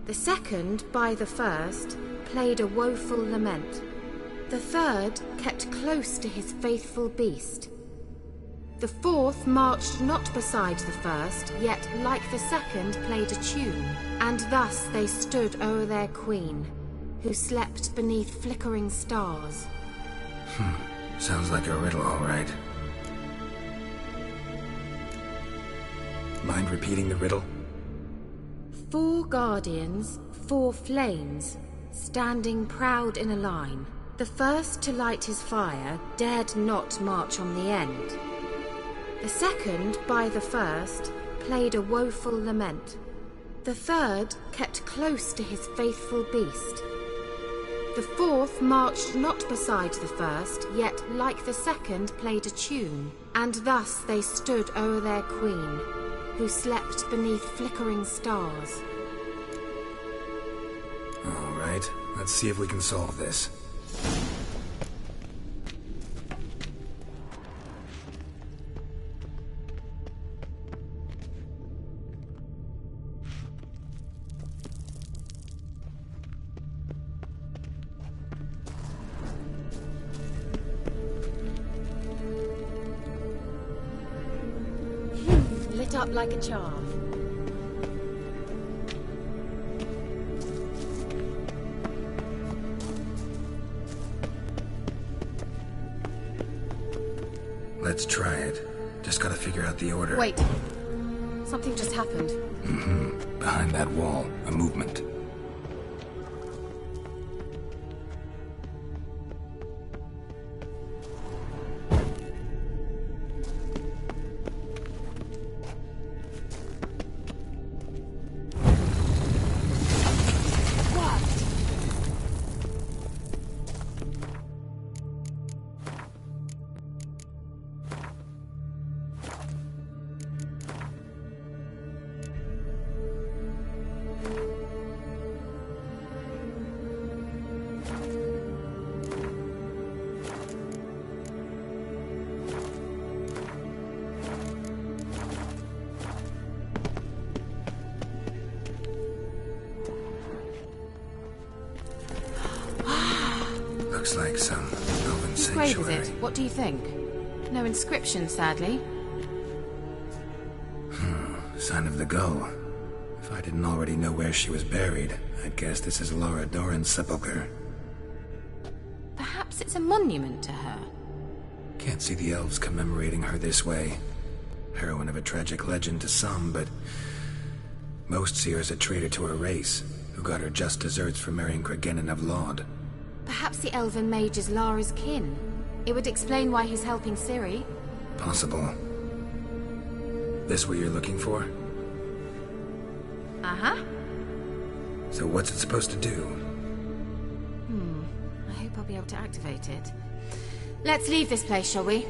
The second, by the first, played a woeful lament. The third kept close to his faithful beast. The fourth marched not beside the first, yet like the second played a tune. And thus they stood o'er their queen, who slept beneath flickering stars. Sounds like a riddle, all right. Mind repeating the riddle? 4 guardians, 4 flames, standing proud in a line. The first to light his fire dared not march on the end. The second, by the first, played a woeful lament. The third kept close to his faithful beast. The fourth marched not beside the first, yet like the second played a tune. And thus they stood o'er their queen, who slept beneath flickering stars. All right, let's see if we can solve this. Lit up like a charm. Let's try it. Just gotta figure out the order. Wait. Something just happened. Behind that wall, a movement. Looks like some elven Whose grave is sanctuary. it? What do you think? No inscription, sadly. Sign of the gull. If I didn't already know where she was buried, I'd guess this is Laura Doran's sepulchre. Perhaps it's a monument to her. Can't see the elves commemorating her this way. Heroine of a tragic legend to some, but most see her as a traitor to her race, who got her just desserts for marrying Cregennan of Laud. Perhaps the elven mage is Lara's kin. It would explain why he's helping Ciri. Possible. This what you're looking for? Uh-huh. So what's it supposed to do? I hope I'll be able to activate it. Let's leave this place, shall we?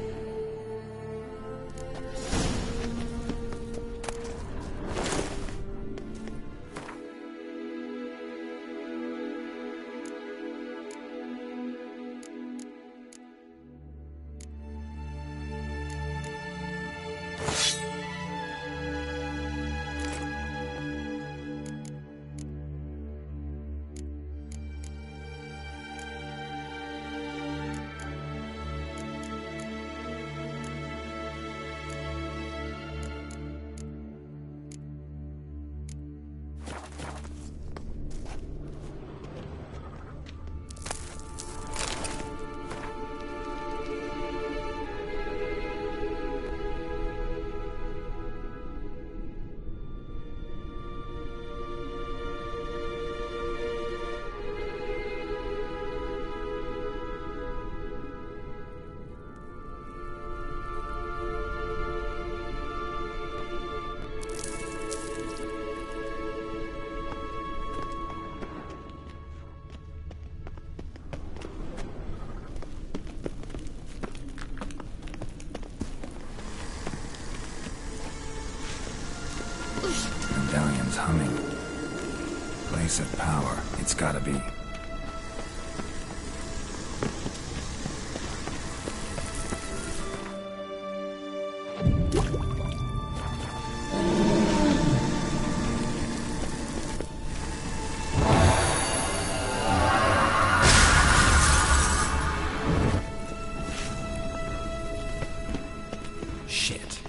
Medallion's humming. Place of power. It's gotta be. Shit.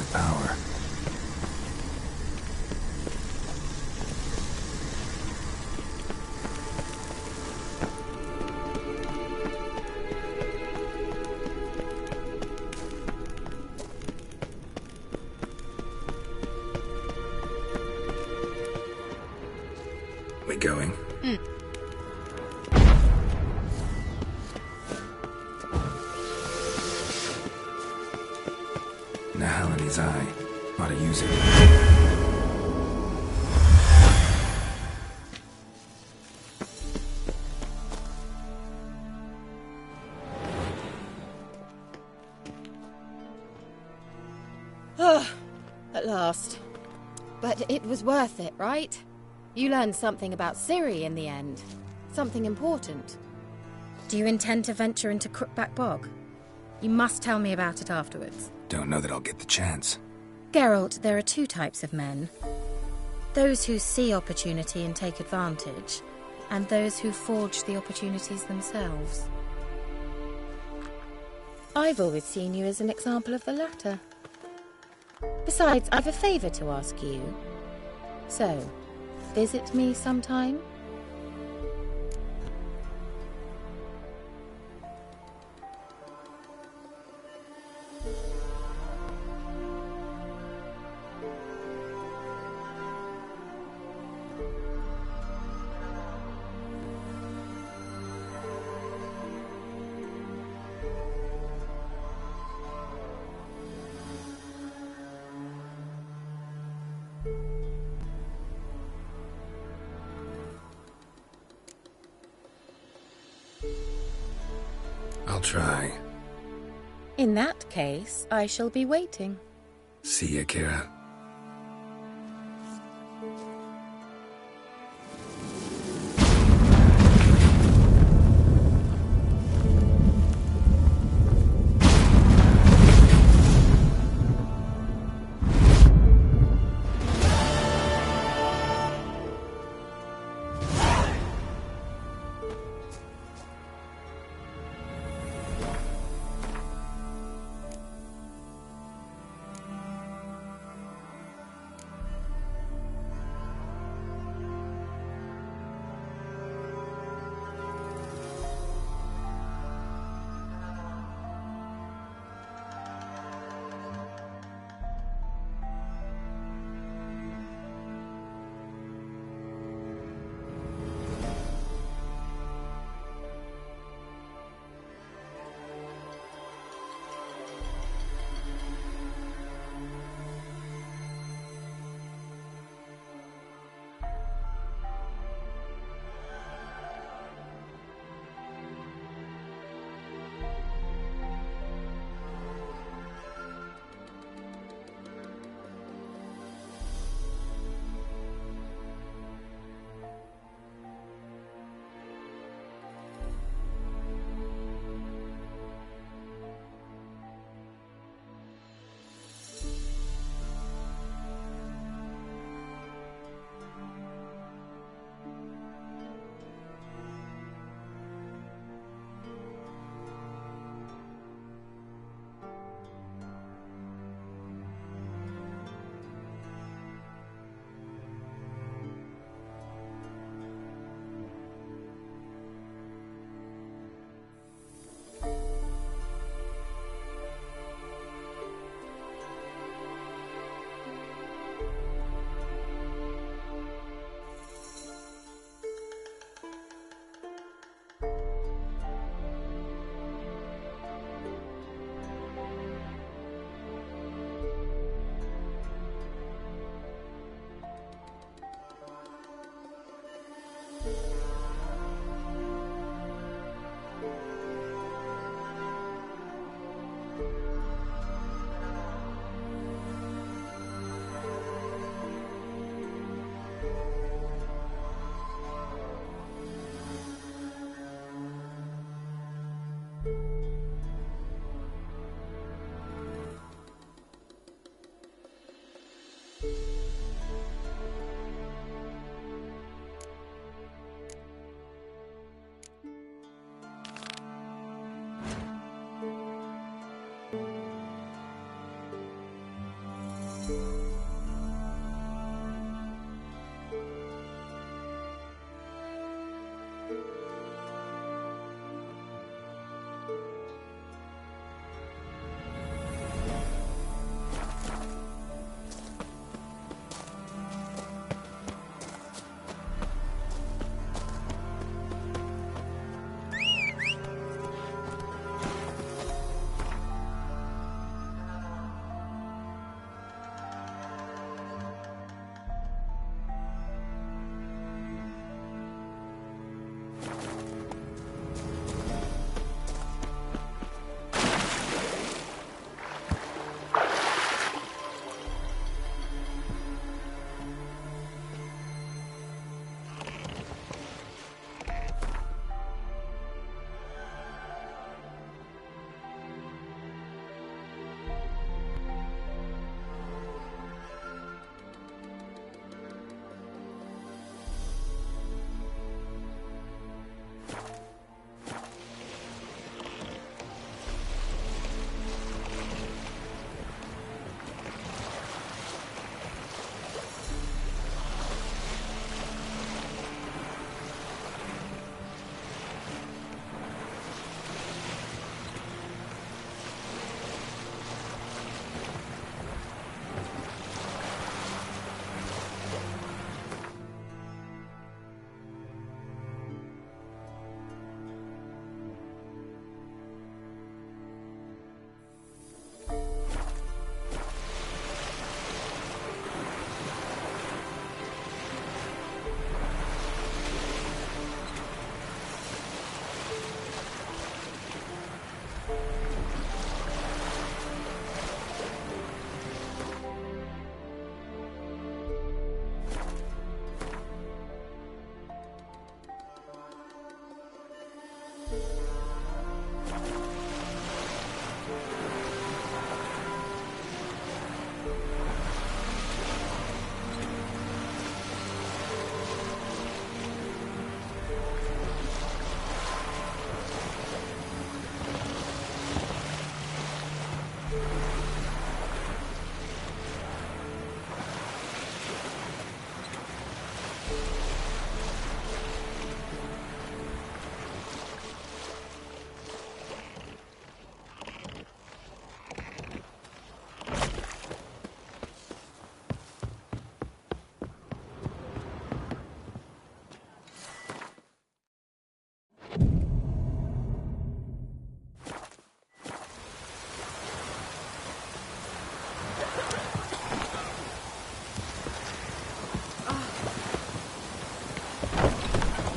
of power. We going? Nahal in his eye. Ought to use it. At last. But it was worth it, right? You learned something about Ciri in the end. Something important. Do you intend to venture into Crookback Bog? You must tell me about it afterwards. Don't know that I'll get the chance. Geralt, there are two types of men. Those who see opportunity and take advantage, and those who forge the opportunities themselves. I've always seen you as an example of the latter. Besides, I've a favour to ask you. So, visit me sometime? I'll try. In that case, I shall be waiting. See ya, Kira.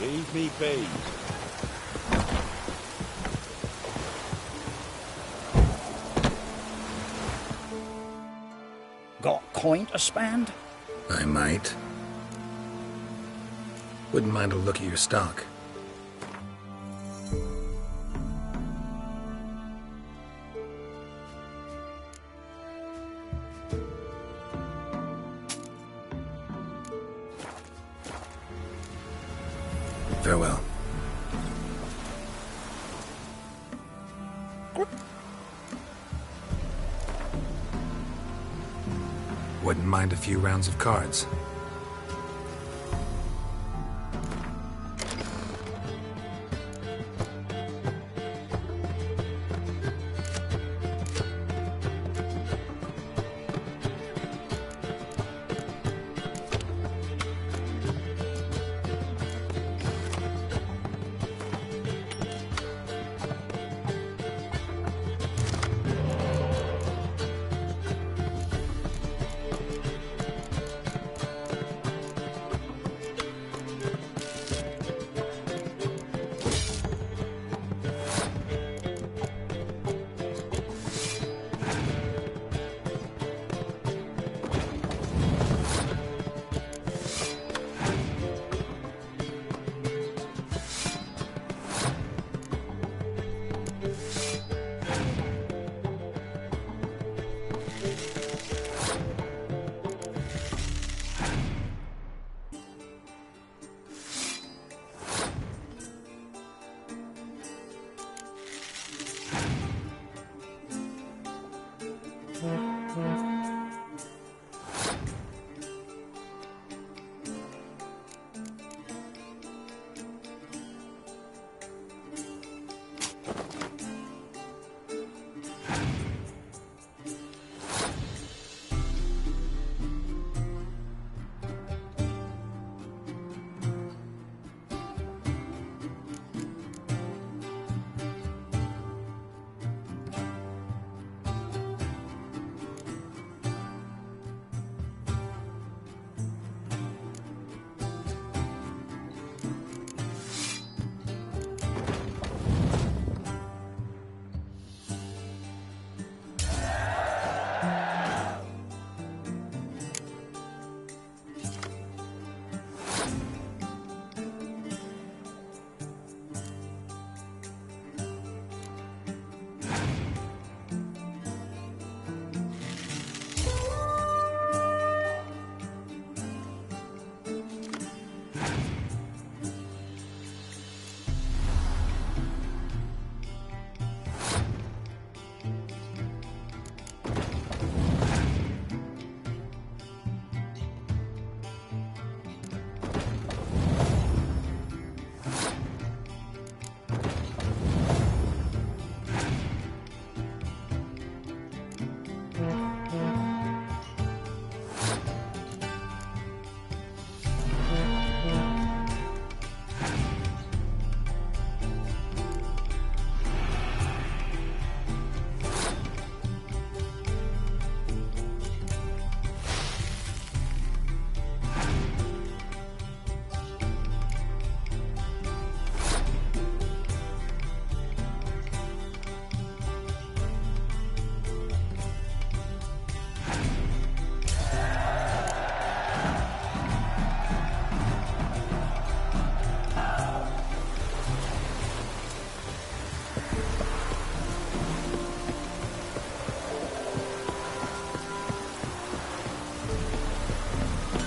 Leave me be. Got coin to spend? I might. Wouldn't mind a look at your stock. Farewell. Wouldn't mind a few rounds of cards.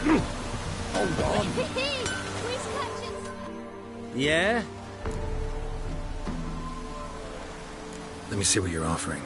Hold on. Yeah? Let me see what you're offering.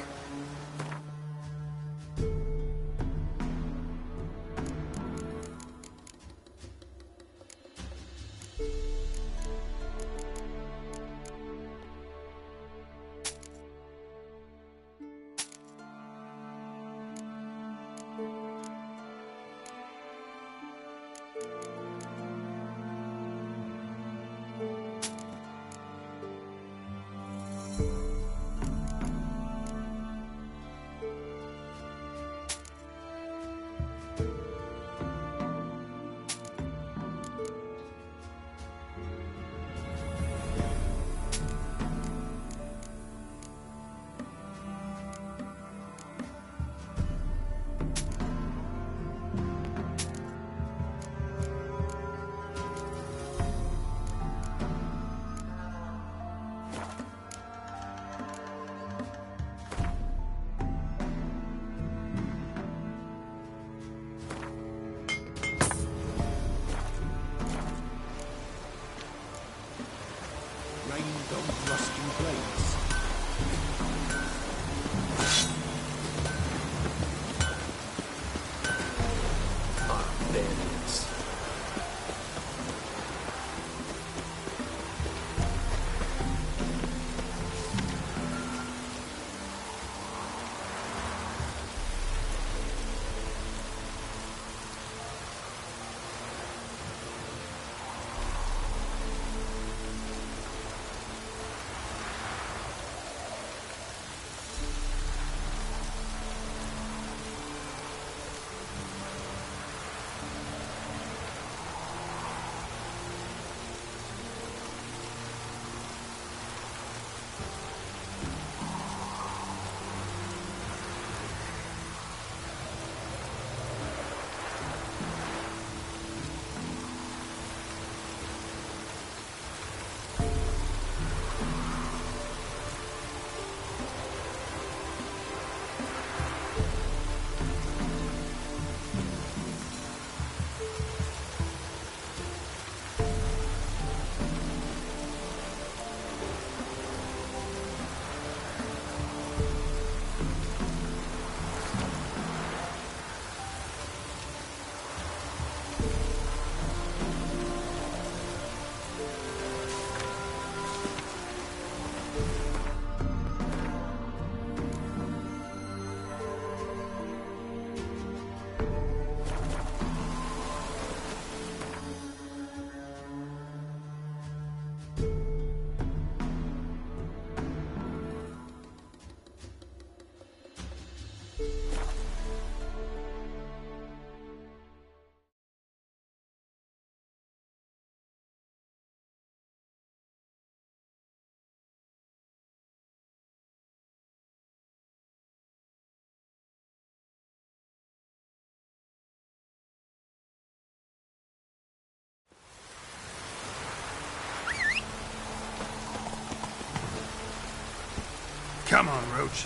Come on, Roach.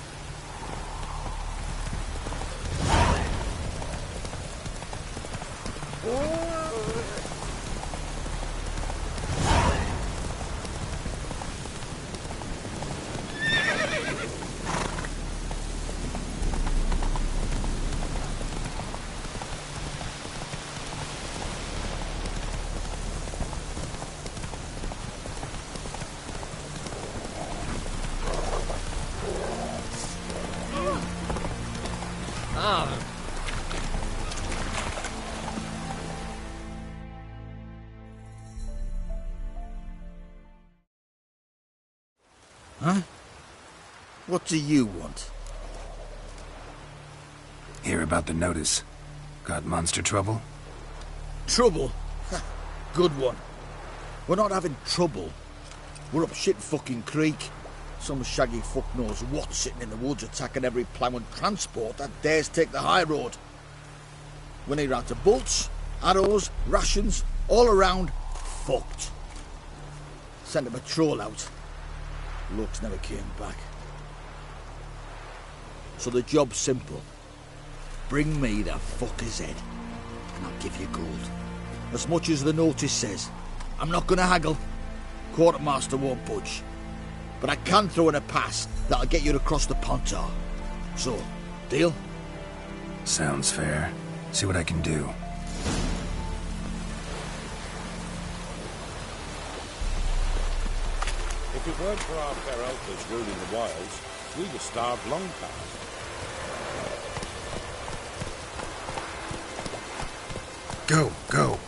Huh? What do you want? Hear about the notice. Got monster trouble? Trouble? Good one. We're not having trouble. We're up shit fucking creek. Some shaggy fuck knows what sitting in the woods attacking every plough and transport that dares take the high road. We're near out to bolts, arrows, rations, all around, fucked. Sent a patrol out. Looks never came back. So the job's simple. Bring me the fucker's head. and I'll give you gold. As much as the notice says. I'm not going to haggle. Quartermaster won't budge. But I can throw in a pass that'll get you across the Pontar. So, deal? Sounds fair. See what I can do. If it weren't for our fair elders ruling the wilds, we'd have starved long past. Go, go.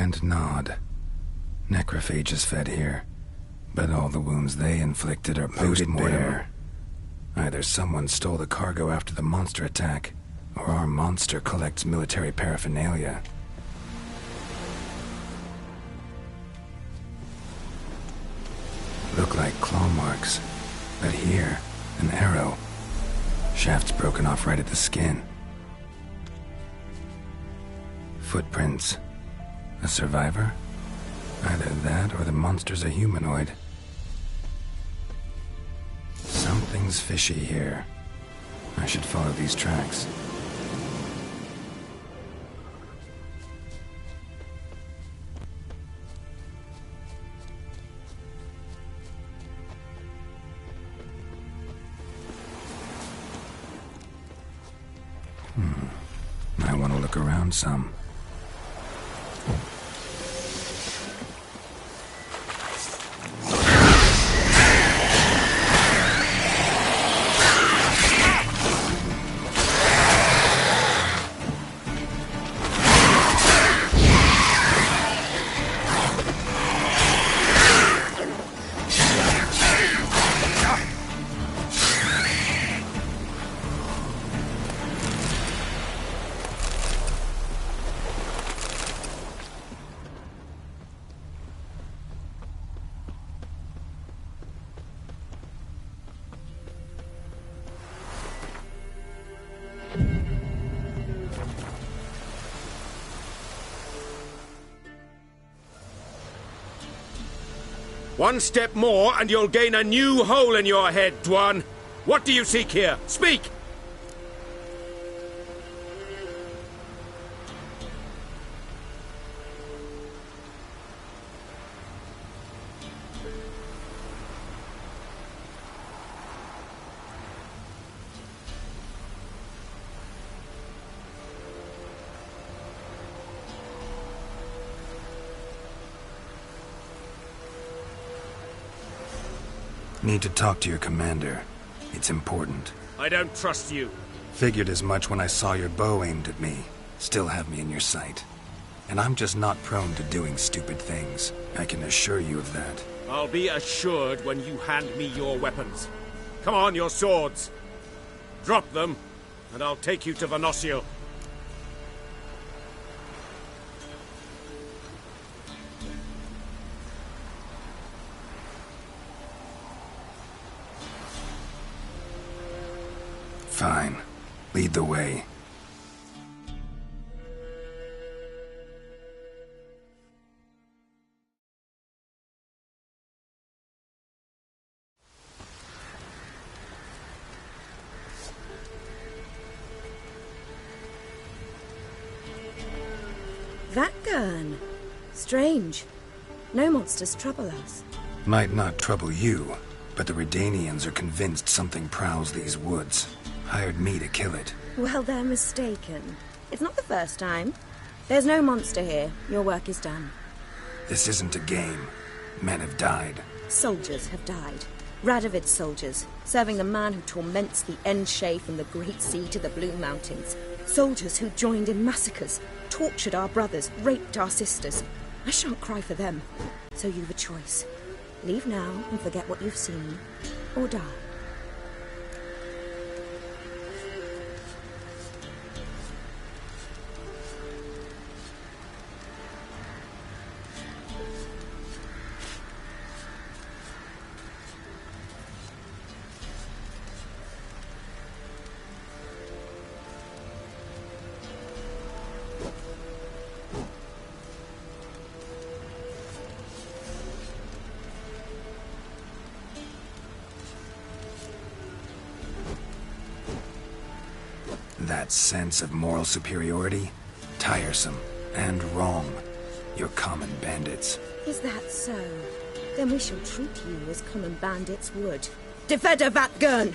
And nod. Necrophages fed here, but all the wounds they inflicted are post-mortem. Either someone stole the cargo after the monster attack, or our monster collects military paraphernalia. Look like claw marks, but here, an arrow. Shaft's broken off right at the skin. Footprints. A survivor? Either that or the monster's a humanoid. Something's fishy here. I should follow these tracks. I want to look around some. One step more and you'll gain a new hole in your head, Dwan. What do you seek here? Speak! Need to talk to your commander. It's important. I don't trust you. Figured as much when I saw your bow aimed at me. Still have me in your sight. And I'm just not prone to doing stupid things. I can assure you of that. I'll be assured when you hand me your weapons. Come on, your swords. Drop them, and I'll take you to Venosio. Fine. Lead the way. That gun. Strange. No monsters trouble us. Might not trouble you, But the Redanians are convinced something prowls these woods. Hired me to kill it. Well, they're mistaken. It's not the first time. There's no monster here. Your work is done. This isn't a game. Men have died. Soldiers have died. Radovid's soldiers, serving the man who torments the Endshay from the Great Sea to the Blue Mountains. Soldiers who joined in massacres, tortured our brothers, raped our sisters. I shan't cry for them. So you've a choice. Leave now and forget what you've seen, or die. That sense of moral superiority? Tiresome and wrong. You're common bandits. Is that so? Then we shall treat you as common bandits would. Defender Vatgern!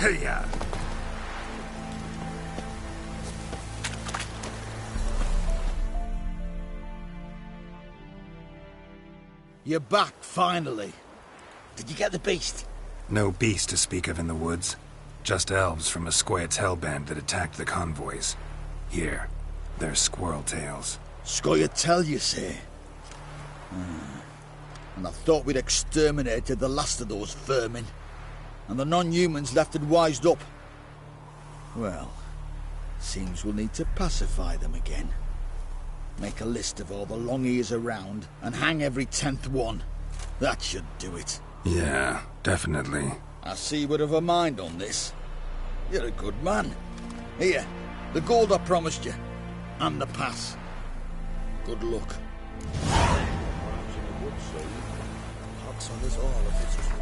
Hey-ya! You're back, finally. Did you get the beast? No beast to speak of in the woods. Just elves from a Scoia'tael band that attacked the convoys. Here, they're squirrel tails. Scoia'tael, you say? And I thought we'd exterminated the last of those vermin. And the non-humans left and wised up. Well, seems we'll need to pacify them again. Make a list of all the long ears around and hang every 10th one. That should do it. Yeah, definitely. I see you would have a mind on this. You're a good man. Here, the gold I promised you. And the pass. Good luck. On us all if it's true.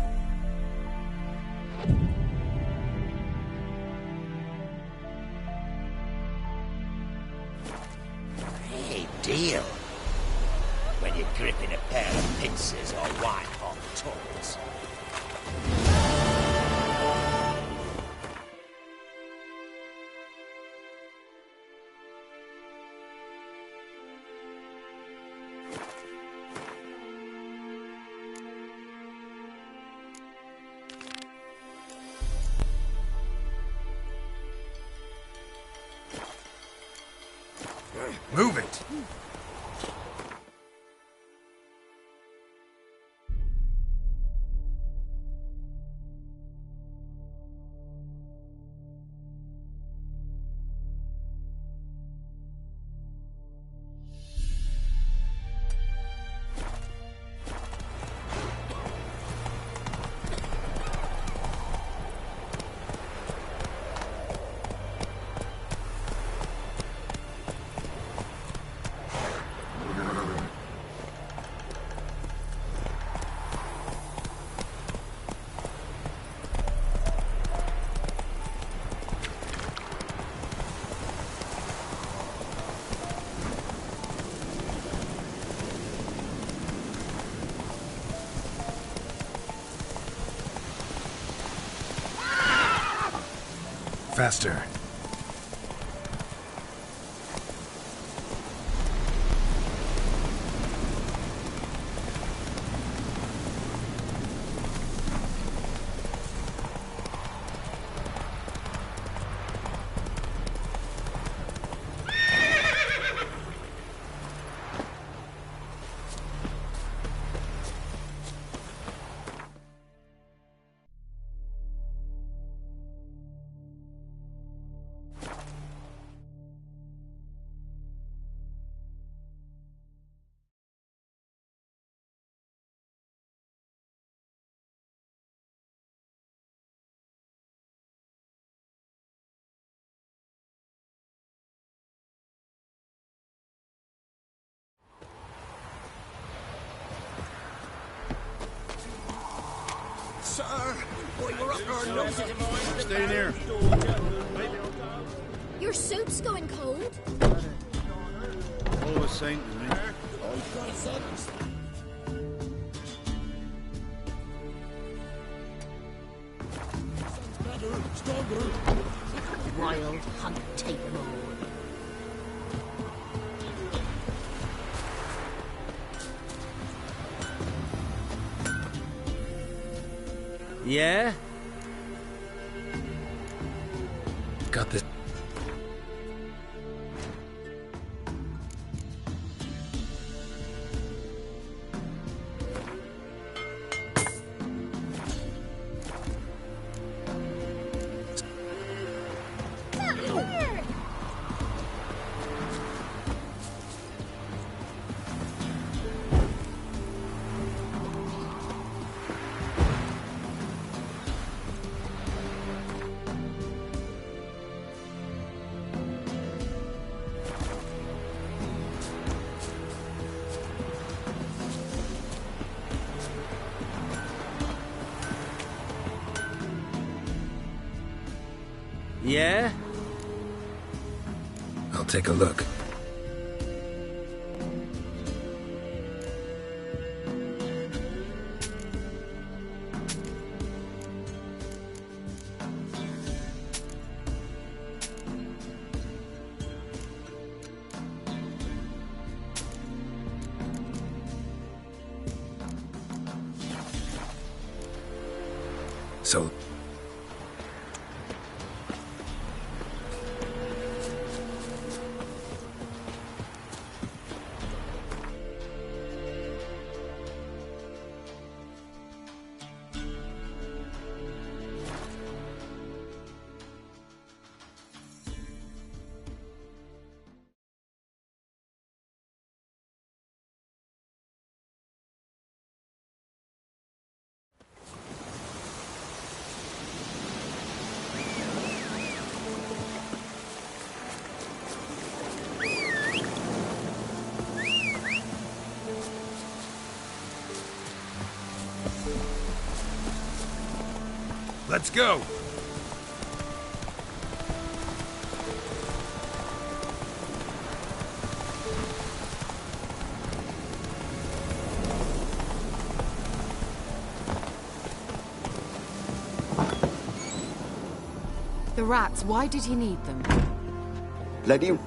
Hey, deal. When you're gripping a pair of pincers or white-hot tongues. Move it! Faster. Sir, we were up our noses. Stay near. Your soup's going cold. Oh, a saint to me. Wild hunt, take them all. Yeah? Got this. Yeah? I'll take a look. So... Let's go! The rats, why did he need them? Bloody...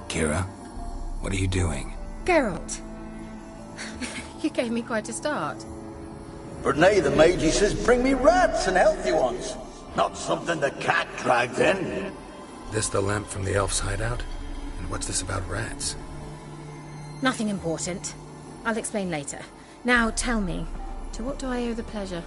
Kira, what are you doing? Geralt. You gave me quite a start. For nay, the mage, he says, bring me rats and healthy ones. Not something the cat dragged in. This the lamp from the elf's hideout? And what's this about rats? Nothing important. I'll explain later. Now tell me, to what do I owe the pleasure?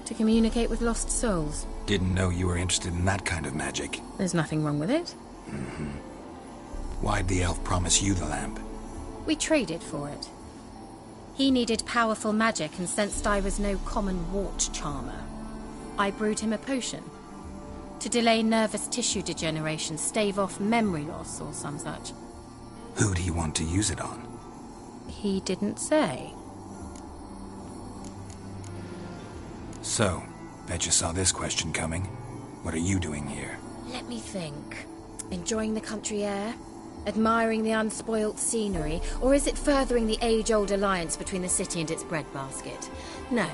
To communicate with lost souls. Didn't know you were interested in that kind of magic. There's nothing wrong with it. Mm-hmm. Why'd the elf promise you the lamp? We traded for it. He needed powerful magic and sensed I was no common wart charmer. I brewed him a potion. To delay nervous tissue degeneration, stave off memory loss or some such. Who'd he want to use it on? He didn't say. So, bet you saw this question coming. What are you doing here? Let me think. Enjoying the country air? Admiring the unspoilt scenery? Or is it furthering the age-old alliance between the city and its breadbasket? No,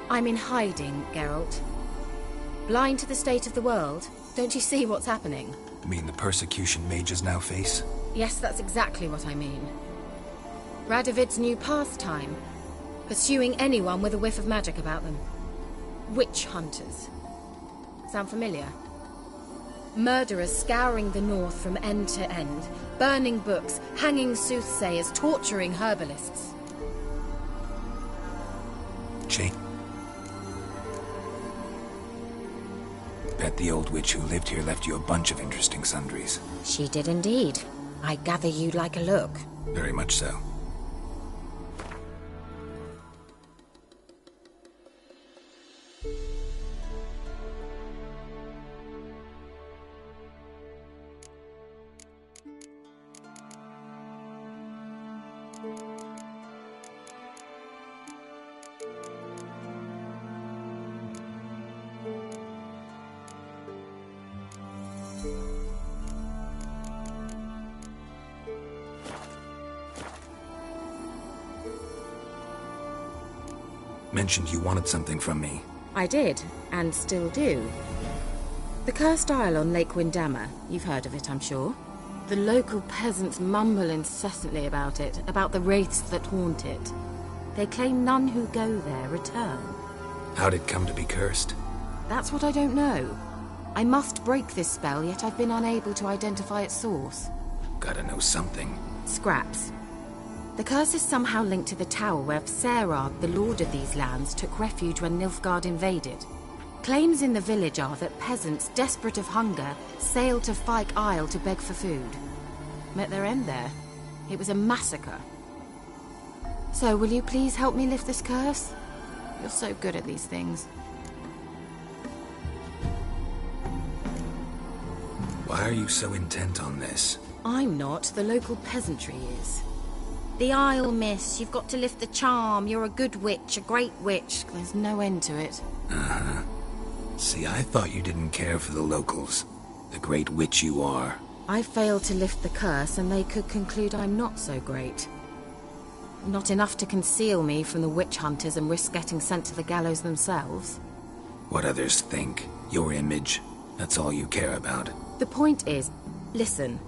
I'm in hiding, Geralt. Blind to the state of the world? Don't you see what's happening? You mean the persecution mages now face? Yes, that's exactly what I mean. Radovid's new pastime. Pursuing anyone with a whiff of magic about them. Witch hunters. Sound familiar? Murderers scouring the north from end to end, burning books, hanging soothsayers, torturing herbalists. Jane? Bet the old witch who lived here left you a bunch of interesting sundries. She did indeed. I gather you'd like a look. Very much so. Mentioned you wanted something from me. I did, and still do. The Cursed Isle on Lake Windammer. You've heard of it, I'm sure. The local peasants mumble incessantly about it, about the wraiths that haunt it. They claim none who go there return. How'd it come to be cursed? That's what I don't know. I must break this spell, yet I've been unable to identify its source. Gotta know something. Scraps. The curse is somehow linked to the tower where Serard, the lord of these lands, took refuge when Nilfgaard invaded. Claims in the village are that peasants, desperate of hunger, sailed to Fyke Isle to beg for food. Met their end there. It was a massacre. So, will you please help me lift this curse? You're so good at these things. Why are you so intent on this? I'm not. The local peasantry is. The Isle, miss. You've got to lift the charm. You're a good witch, a great witch. There's no end to it. Uh-huh. See, I thought you didn't care for the locals. The great witch you are. I failed to lift the curse, and they could conclude I'm not so great. Not enough to conceal me from the witch hunters and risk getting sent to the gallows themselves. What others think, your image, that's all you care about. The point is, listen,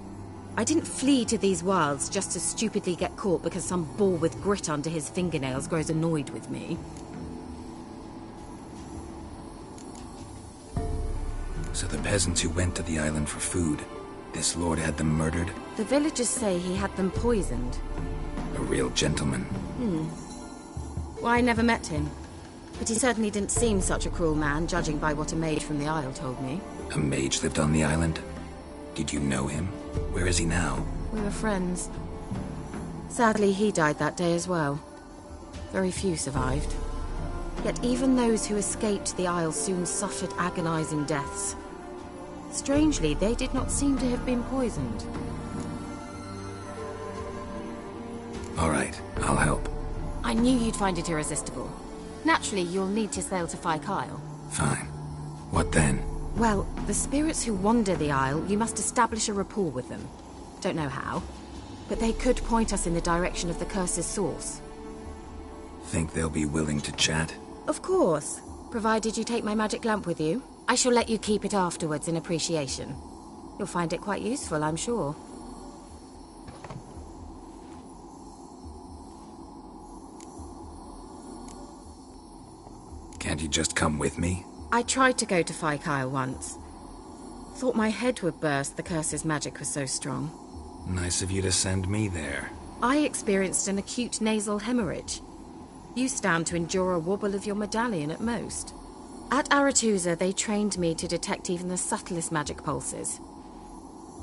I didn't flee to these wilds just to stupidly get caught because some boar with grit under his fingernails grows annoyed with me. So the peasants who went to the island for food, this lord had them murdered? The villagers say he had them poisoned. A real gentleman. Well, I never met him. But he certainly didn't seem such a cruel man, judging by what a maid from the Isle told me. A mage lived on the island? Did you know him? Where is he now? We were friends. Sadly, he died that day as well. Very few survived. Yet even those who escaped the Isle soon suffered agonizing deaths. Strangely, they did not seem to have been poisoned. All right, I'll help. I knew you'd find it irresistible. Naturally, you'll need to sail to Kyle. Fine. What then? Well, the spirits who wander the Isle, you must establish a rapport with them. Don't know how, but they could point us in the direction of the curse's source. Think they'll be willing to chat? Of course. Provided you take my magic lamp with you. I shall let you keep it afterwards in appreciation. You'll find it quite useful, I'm sure. Can't you just come with me? I tried to go to Kyle once. Thought my head would burst, the curse's magic was so strong. Nice of you to send me there. I experienced an acute nasal hemorrhage. You stand to endure a wobble of your medallion at most. At Aretusa, they trained me to detect even the subtlest magic pulses.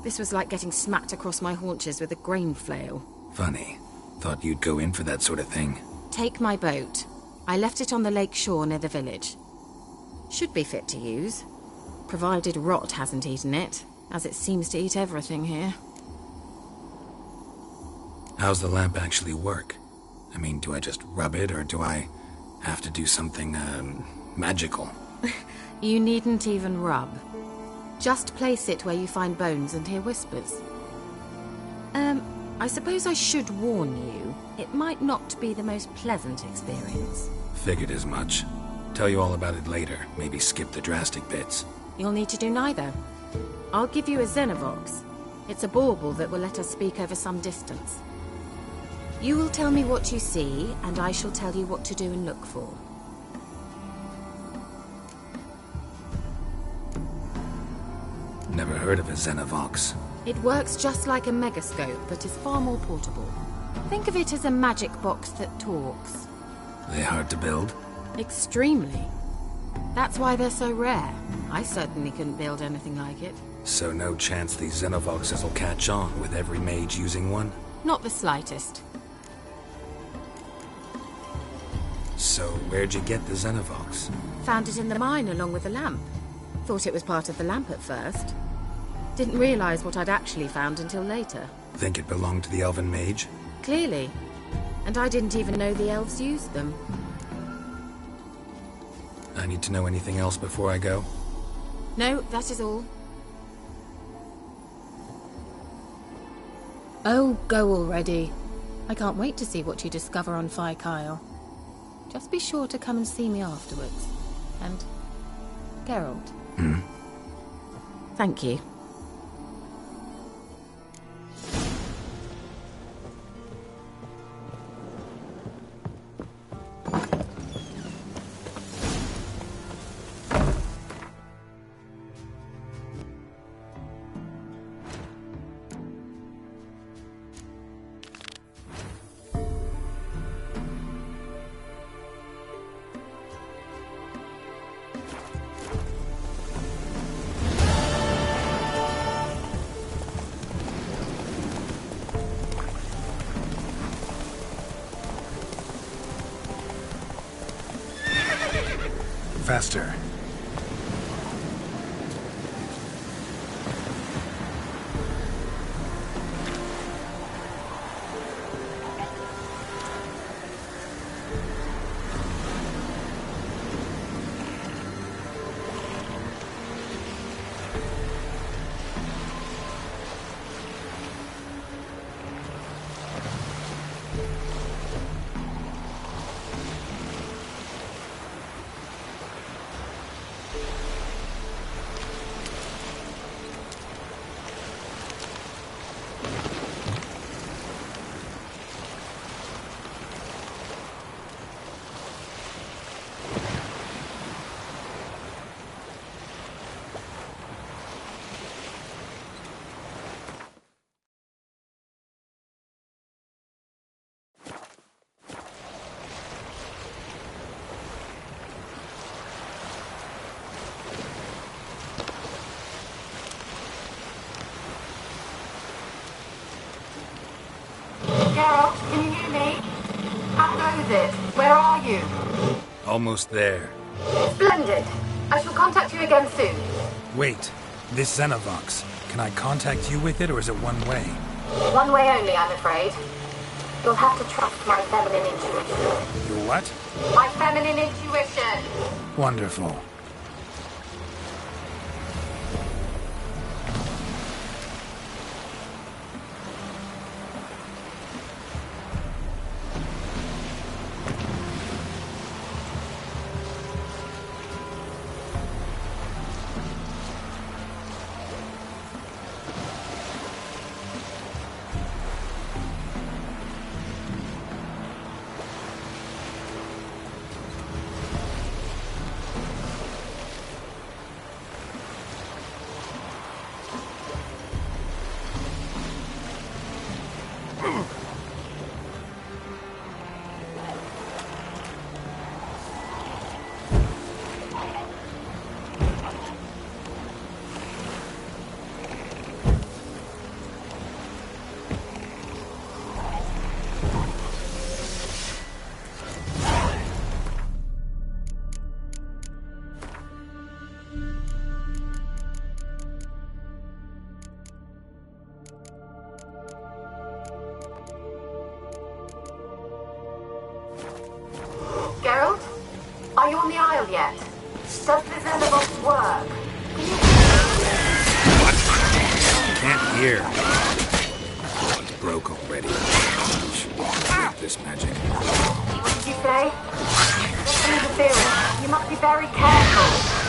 This was like getting smacked across my haunches with a grain flail. Funny. Thought you'd go in for that sort of thing. Take my boat. I left it on the lake shore near the village. Should be fit to use, provided rot hasn't eaten it, as it seems to eat everything here. How's the lamp actually work? I mean, do I just rub it, or do I have to do something, magical? You needn't even rub. Just place it where you find bones and hear whispers. I suppose I should warn you, it might not be the most pleasant experience. Figured as much. Tell you all about it later, maybe skip the drastic bits. You'll need to do neither. I'll give you a Xenovox. It's a bauble that will let us speak over some distance. You will tell me what you see, and I shall tell you what to do and look for. Never heard of a Xenovox. It works just like a megascope, but is far more portable. Think of it as a magic box that talks. They hard to build? Extremely. That's why they're so rare. I certainly couldn't build anything like it. So no chance these Xenovoxes will catch on with every mage using one? Not the slightest. So where'd you get the Xenovox? Found it in the mine along with the lamp. Thought it was part of the lamp at first. Didn't realize what I'd actually found until later. Think it belonged to the elven mage? Clearly. And I didn't even know the elves used them. I need to know anything else before I go? No, that is all. Oh, go already. I can't wait to see what you discover on Kyle. Just be sure to come and see me afterwards. And Geralt. Thank you. Faster. is it? Where are you? Almost there. Splendid. I shall contact you again soon. Wait, this Xenovox. Can I contact you with it, or is it one way? One way only, I'm afraid. You'll have to trust my feminine intuition. Your what? My feminine intuition! Wonderful. Geralt? Are you on the Isle yet? Does the Xenovox work? Can't hear. It's broke already. Should break this magic. What did you say? This interference. You must be very careful.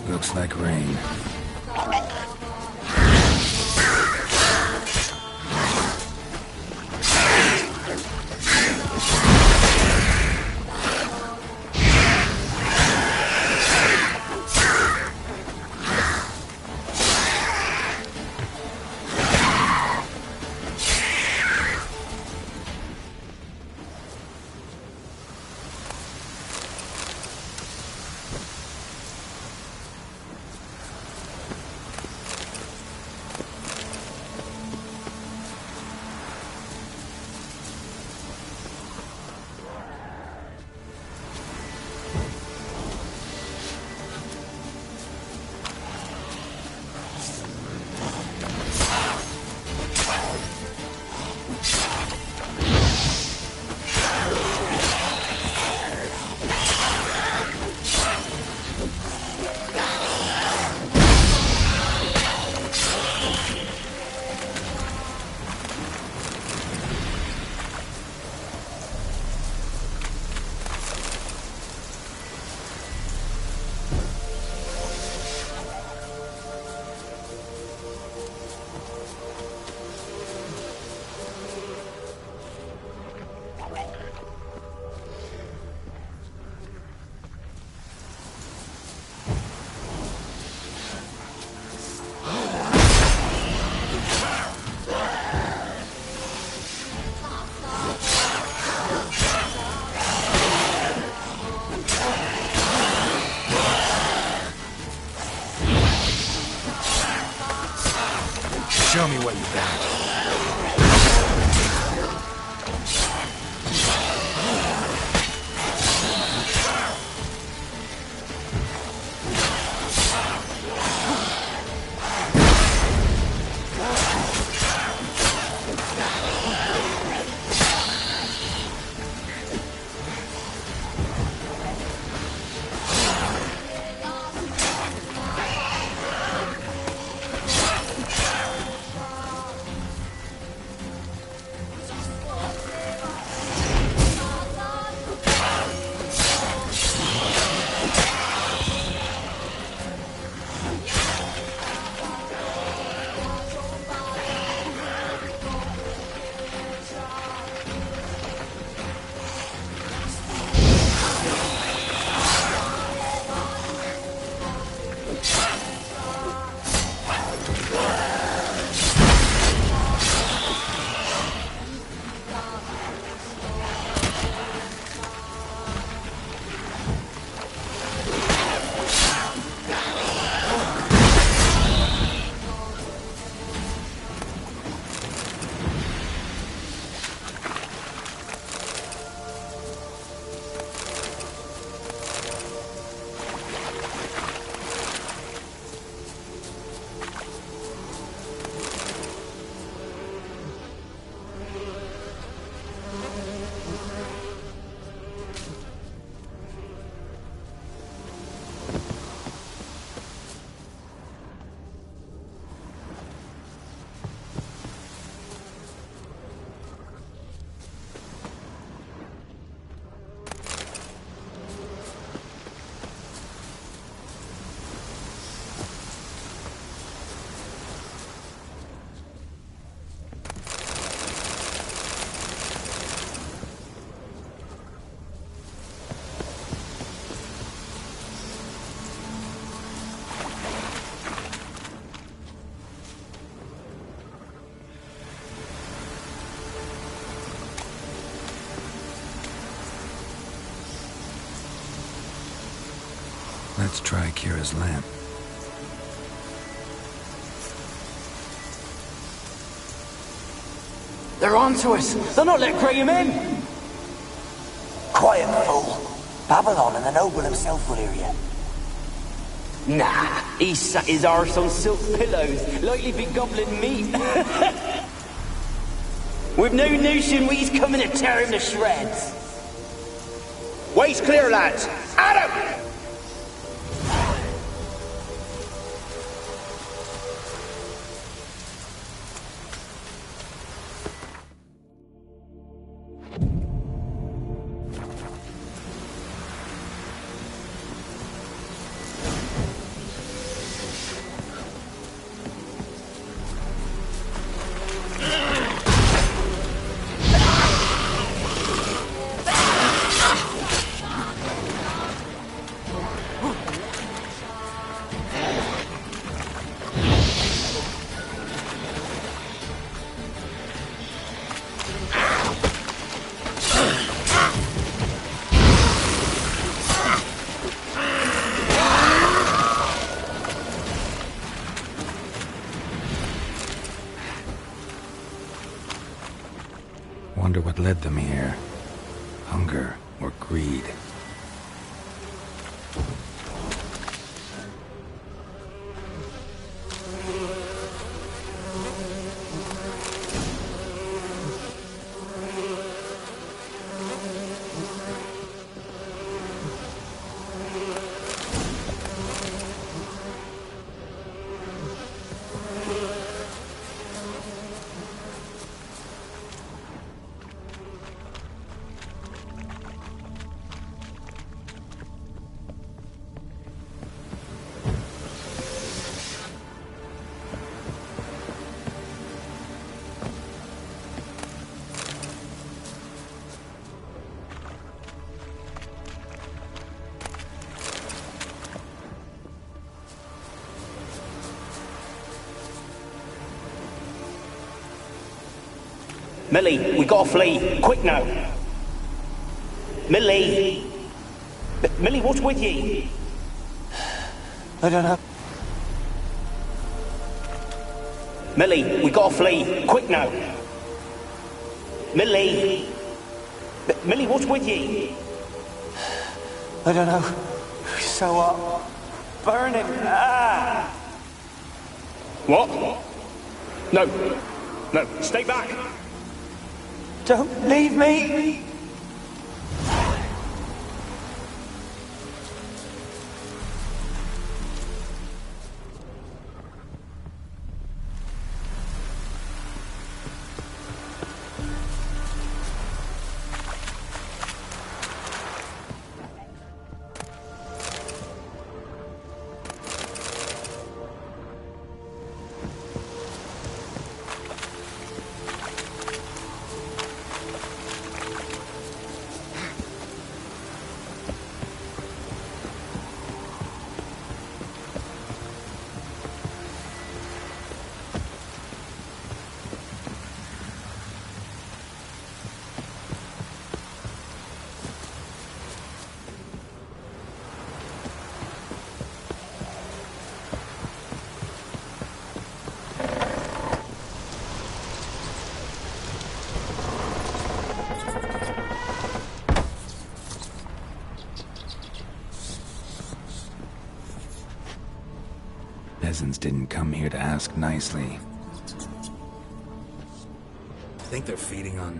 Looks like rain. Show me what you got. Let's try Kira's lamp. They're onto us. They're not letting Graham in. Quiet, fool. Babylon and the noble himself will hear you. Nah, he sat his arse on silk pillows, like he'd be gobbling meat. We've no notion we's coming to tear him to shreds. Way's clear, lads. Adam! What led them here? Hunger or greed? Millie, we gotta flee. Quick now. Millie! Millie, what's with ye? I don't know. Millie, we gotta flee. Quick now. Millie! Millie, what's with ye? I don't know. So what? Burn him! Ah! What? No. No, stay back. Don't leave me! Peasants didn't come here to ask nicely. Think they're feeding on...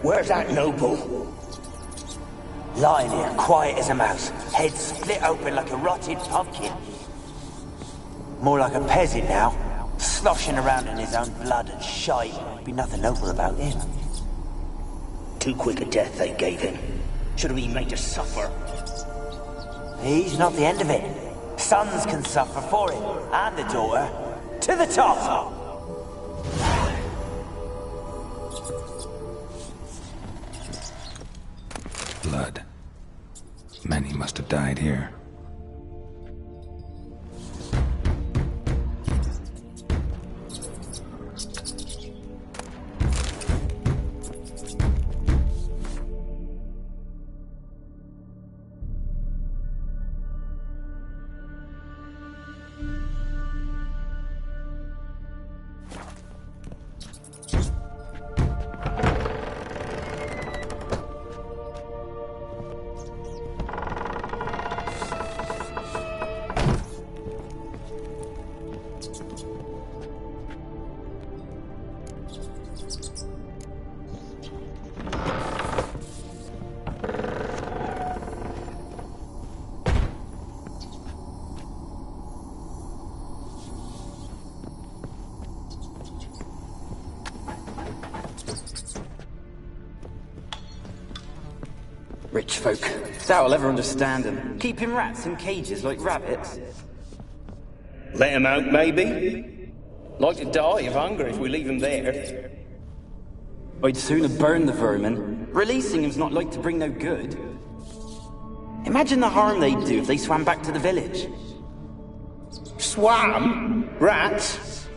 Where's that noble? Lying here, quiet as a mouse, head split open like a rotted pumpkin. More like a peasant now, sloshing around in his own blood and shite. Be nothing noble about him. Too quick a death they gave him. Should have been made to suffer. He's not the end of it. Sons can suffer for him, and the daughter. To the top! Blood. Many must have died here. Rich folk. Doubt I'll ever understand them. Keeping rats in cages like rabbits. Let him out, maybe? Like to die of hunger if we leave him there. I'd sooner burn the vermin. Releasing him's not like to bring no good. Imagine the harm they'd do if they swam back to the village. Swam? Rats?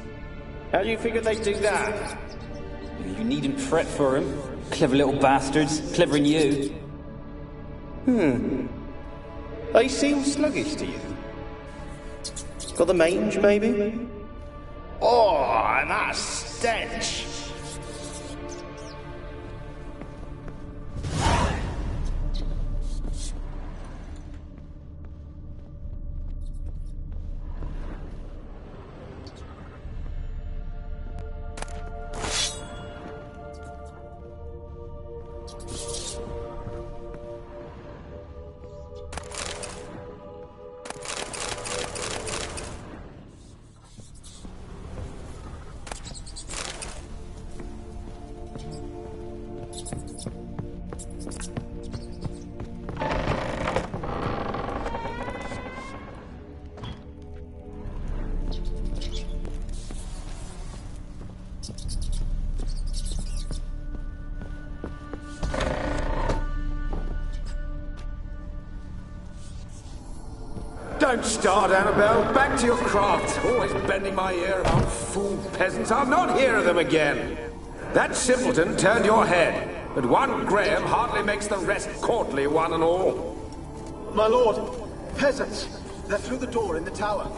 How do you figure they'd do that? You needn't fret for him. Clever little bastards. Cleverer than you. They seem sluggish to you. Got the mange, maybe? Oh, and that stench! Don't start, Annabelle. Back to your craft. Always bending my ear about fool peasants. I'll not hear of them again. That simpleton turned your head, but one Graham hardly makes the rest courtly, one and all. My lord, peasants. They're through the door in the tower.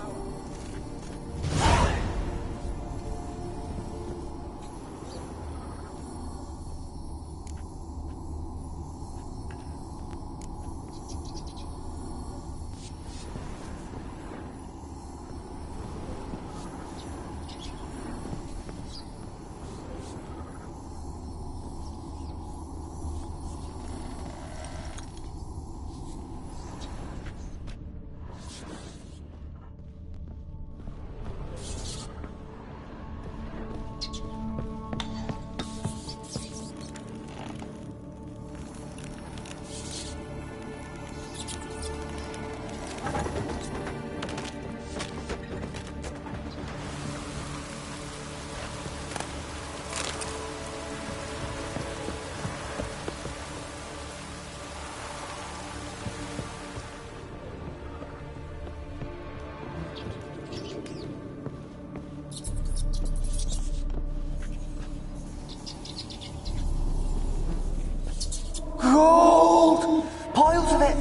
Gold! Piles of it!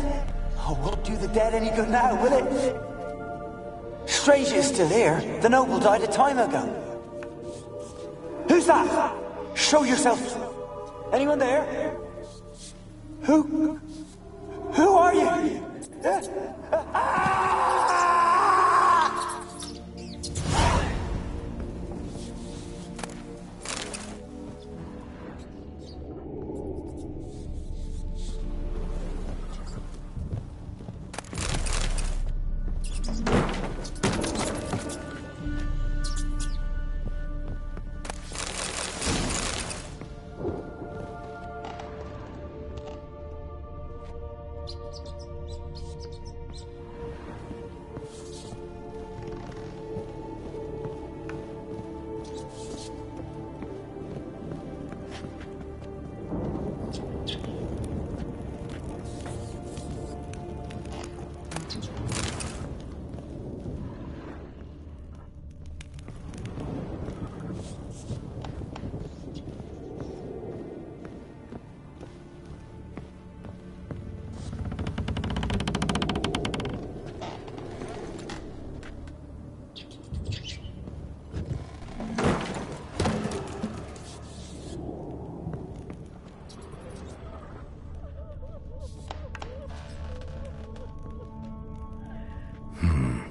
Oh, won't do the dead any good now, will it? Strange it's still here. The noble died a time ago. Who's that? Show yourself. Anyone there? Who are you?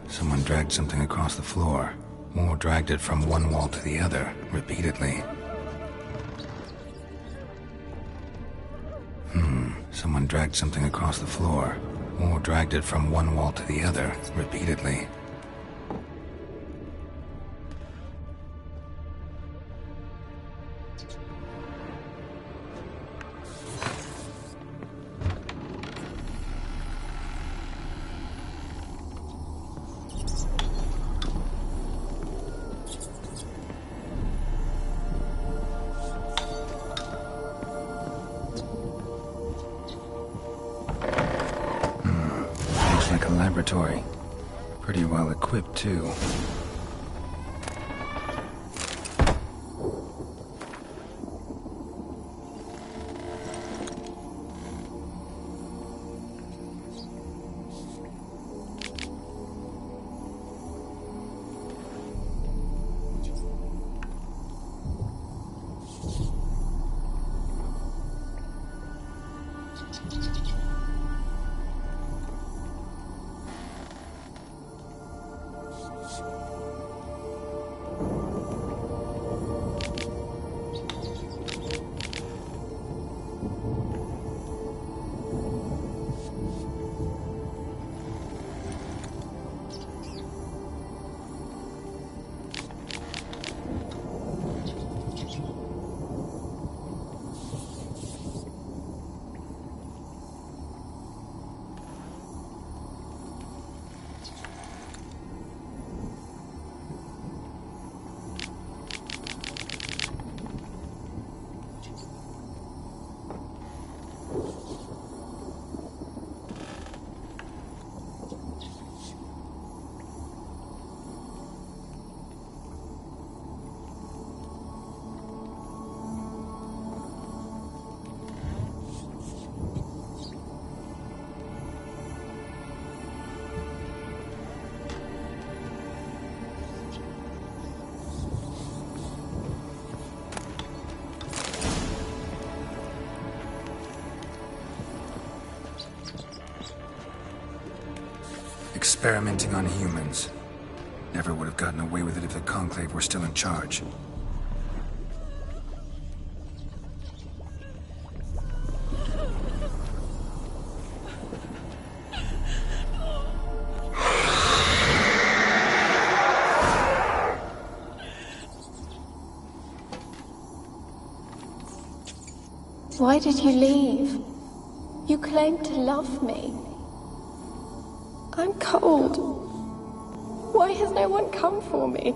Someone dragged something across the floor. More dragged it from one wall to the other, repeatedly. Someone dragged something across the floor. More dragged it from one wall to the other, repeatedly. Looks like a laboratory. Pretty well equipped, too. Experimenting on humans. Never would have gotten away with it if the Conclave were still in charge. Why did you leave? You claimed to love me. I'm cold. Why has no one come for me?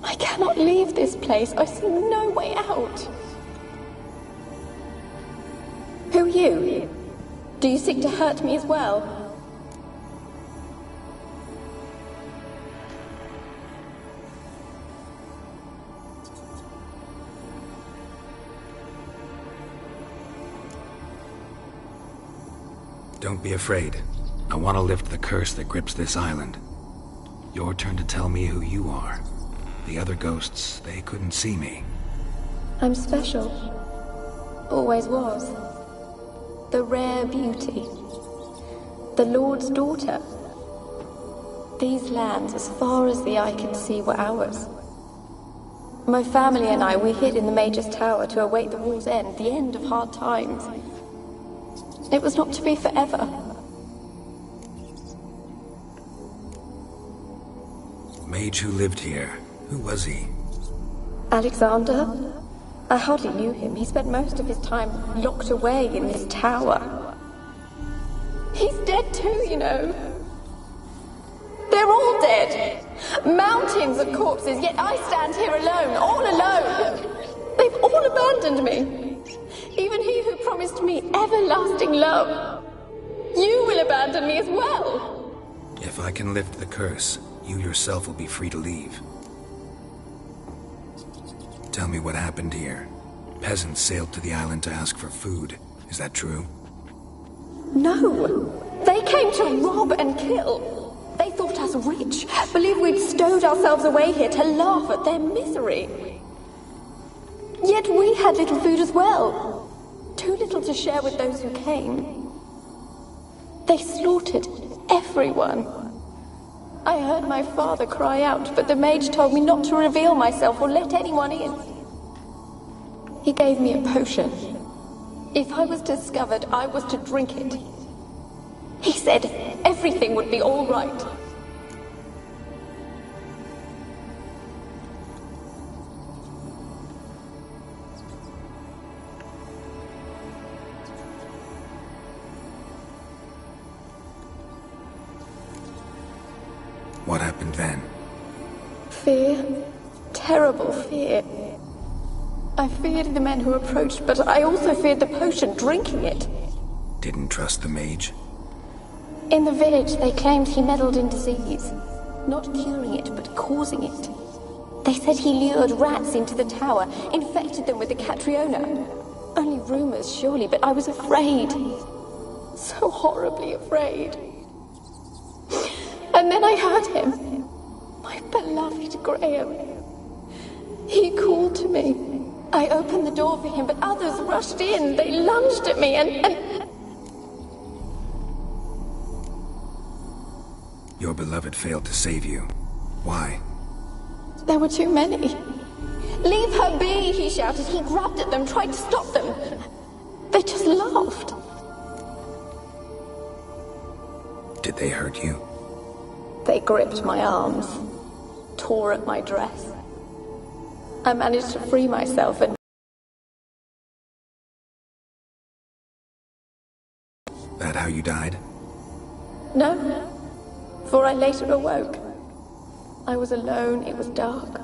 I cannot leave this place. I see no way out. Who are you? Do you seek to hurt me as well? Don't be afraid. I want to lift the curse that grips this island. Your turn to tell me who you are. The other ghosts, they couldn't see me. I'm special. Always was. The rare beauty. The Lord's daughter. These lands, as far as the eye can see, were ours. My family and I, we hid in the Major's Tower to await the war's end, the end of hard times. It was not to be forever. Mage who lived here. Who was he? Alexander? I hardly knew him. He spent most of his time locked away in this tower. He's dead too, you know. They're all dead. Mountains of corpses, yet I stand here alone, all alone. They've all abandoned me. Even he who promised me everlasting love. You will abandon me as well. If I can lift the curse, you yourself will be free to leave. Tell me what happened here. Peasants sailed to the island to ask for food. Is that true? No. They came to rob and kill. They thought us rich, believed we'd stowed ourselves away here to laugh at their misery. Yet we had little food as well. Too little to share with those who came. They slaughtered everyone. I heard my father cry out, but the mage told me not to reveal myself or let anyone in. He gave me a potion. If I was discovered, I was to drink it. He said everything would be all right. What happened then? Fear. Terrible fear. I feared the men who approached, but I also feared the potion, drinking it. Didn't trust the mage? In the village, they claimed he meddled in disease. Not curing it, but causing it. They said he lured rats into the tower, infected them with the Catriona. Only rumors, surely, but I was afraid. So horribly afraid. And then I heard him. My beloved Graham. He called to me. I opened the door for him, but others rushed in. They lunged at me and... Your beloved failed to save you. Why? There were too many. Leave her be, he shouted. He grabbed at them, tried to stop them. They just laughed. Did they hurt you? They gripped my arms, tore at my dress. I managed to free myself and... That how you died? No, for I later awoke. I was alone, it was dark.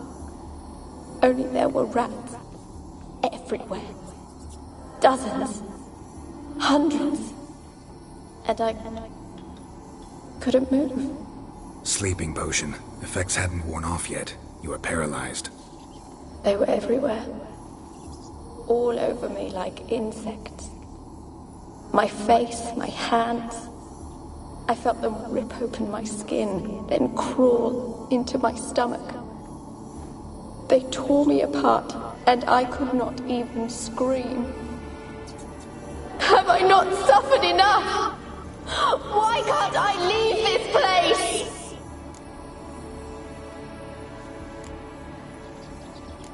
Only there were rats everywhere. Dozens. Hundreds. And I couldn't move. Sleeping potion. Effects hadn't worn off yet. You were paralyzed. They were everywhere. All over me like insects. My face, my hands. I felt them rip open my skin, then crawl into my stomach. They tore me apart, and I could not even scream. Have I not suffered enough? Why can't I leave this place?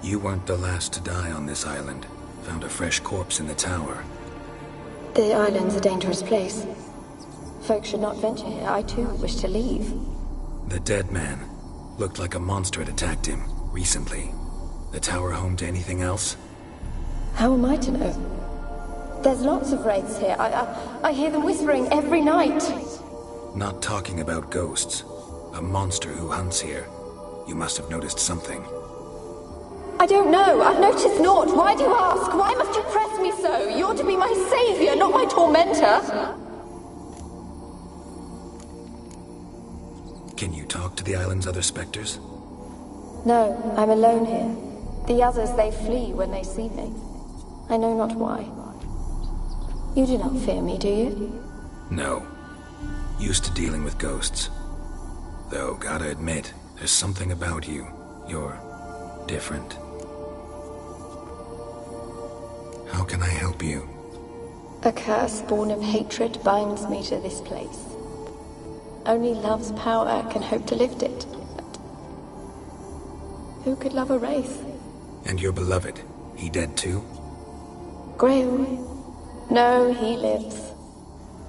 You weren't the last to die on this island. Found a fresh corpse in the tower. The island's a dangerous place. Folks should not venture here. I too wish to leave. The dead man. Looked like a monster had attacked him, recently. The tower home to anything else? How am I to know? There's lots of wraiths here. I hear them whispering every night. Not talking about ghosts. A monster who hunts here. You must have noticed something. I don't know. I've noticed naught. Why do you ask? Why must you press me so? You're to be my savior, not my tormentor. Can you talk to the island's other specters? No, I'm alone here. The others, they flee when they see me. I know not why. You do not fear me, do you? No. Used to dealing with ghosts. Though, gotta admit, there's something about you. You're different. How can I help you? A curse born of hatred binds me to this place. Only love's power can hope to lift it. But who could love a wraith? And your beloved, he dead too? Graham? No, he lives.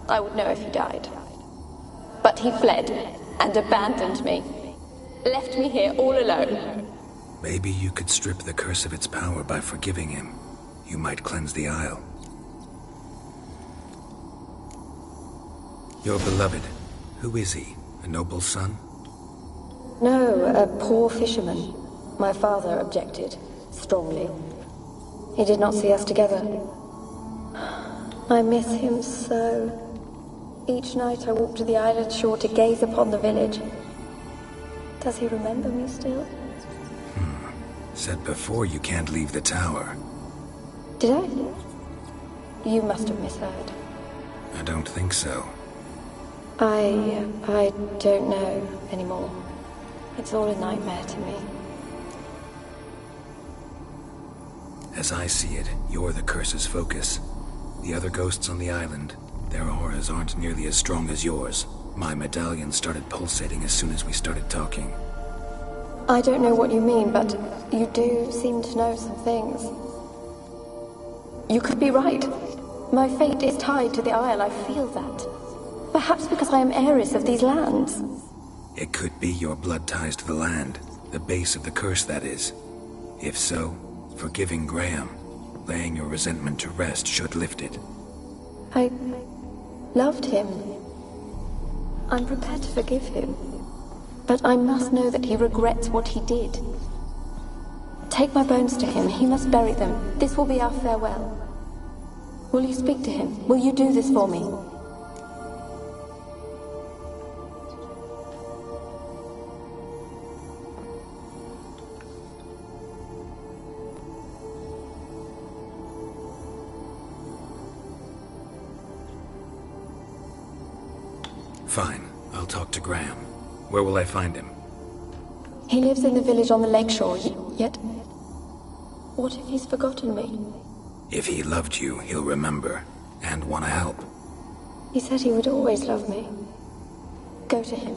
I would know if he died. But he fled and abandoned me. Left me here all alone. Maybe you could strip the curse of its power by forgiving him. You might cleanse the Isle. Your beloved, who is he? A noble son? No, a poor fisherman. My father objected, strongly. He did not see us together. I miss him so. Each night I walk to the island shore to gaze upon the village. Does he remember me still? Said before you can't leave the tower. Did I? You must have misheard. I don't think so. I don't know anymore. It's all a nightmare to me. As I see it, you're the curse's focus. The other ghosts on the island, their auras aren't nearly as strong as yours. My medallion started pulsating as soon as we started talking. I don't know what you mean, but you do seem to know some things. You could be right. My fate is tied to the Isle, I feel that. Perhaps because I am heiress of these lands. It could be your blood ties to the land, the base of the curse, that is. If so, forgiving Graham, laying your resentment to rest should lift it. I loved him. I'm prepared to forgive him. But I must know that he regrets what he did. Take my bones to him. He must bury them. This will be our farewell. Will you speak to him? Will you do this for me? Fine. I'll talk to Graham. Where will I find him? He lives in the village on the lakeshore, yet... What if he's forgotten me? If he loved you, he'll remember, and want to help. He said he would always love me. Go to him.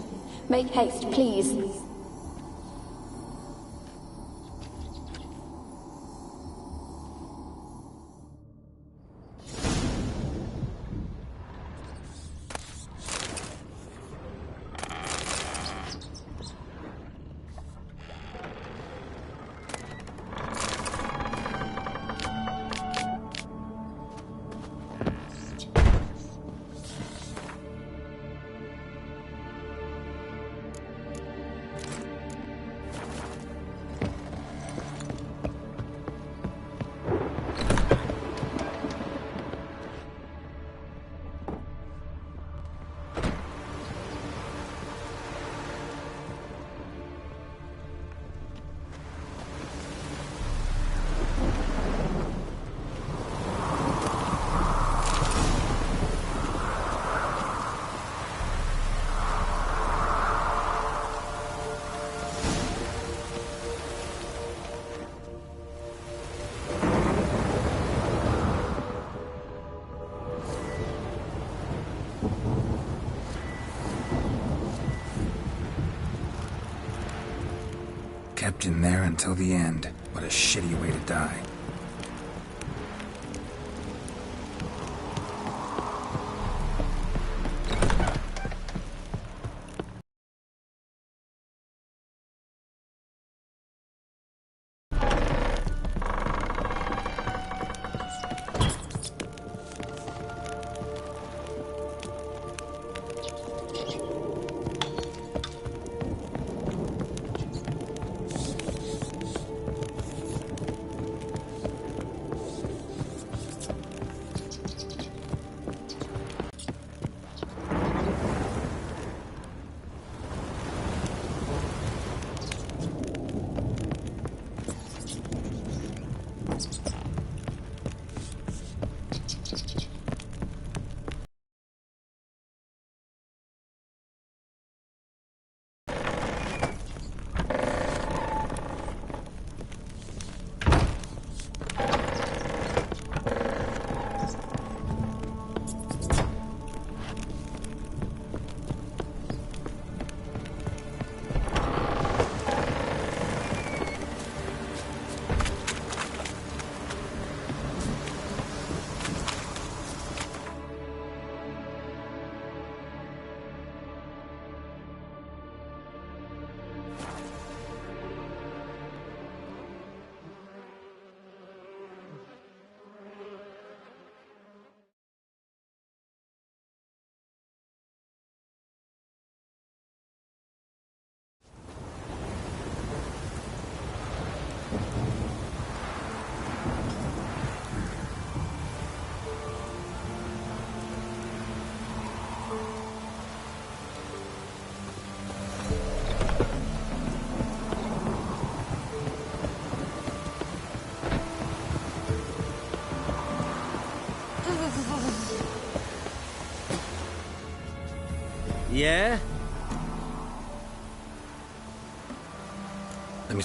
Make haste, please. Trapped in there until the end. What a shitty way to die. Yeah? Let me...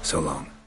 So long.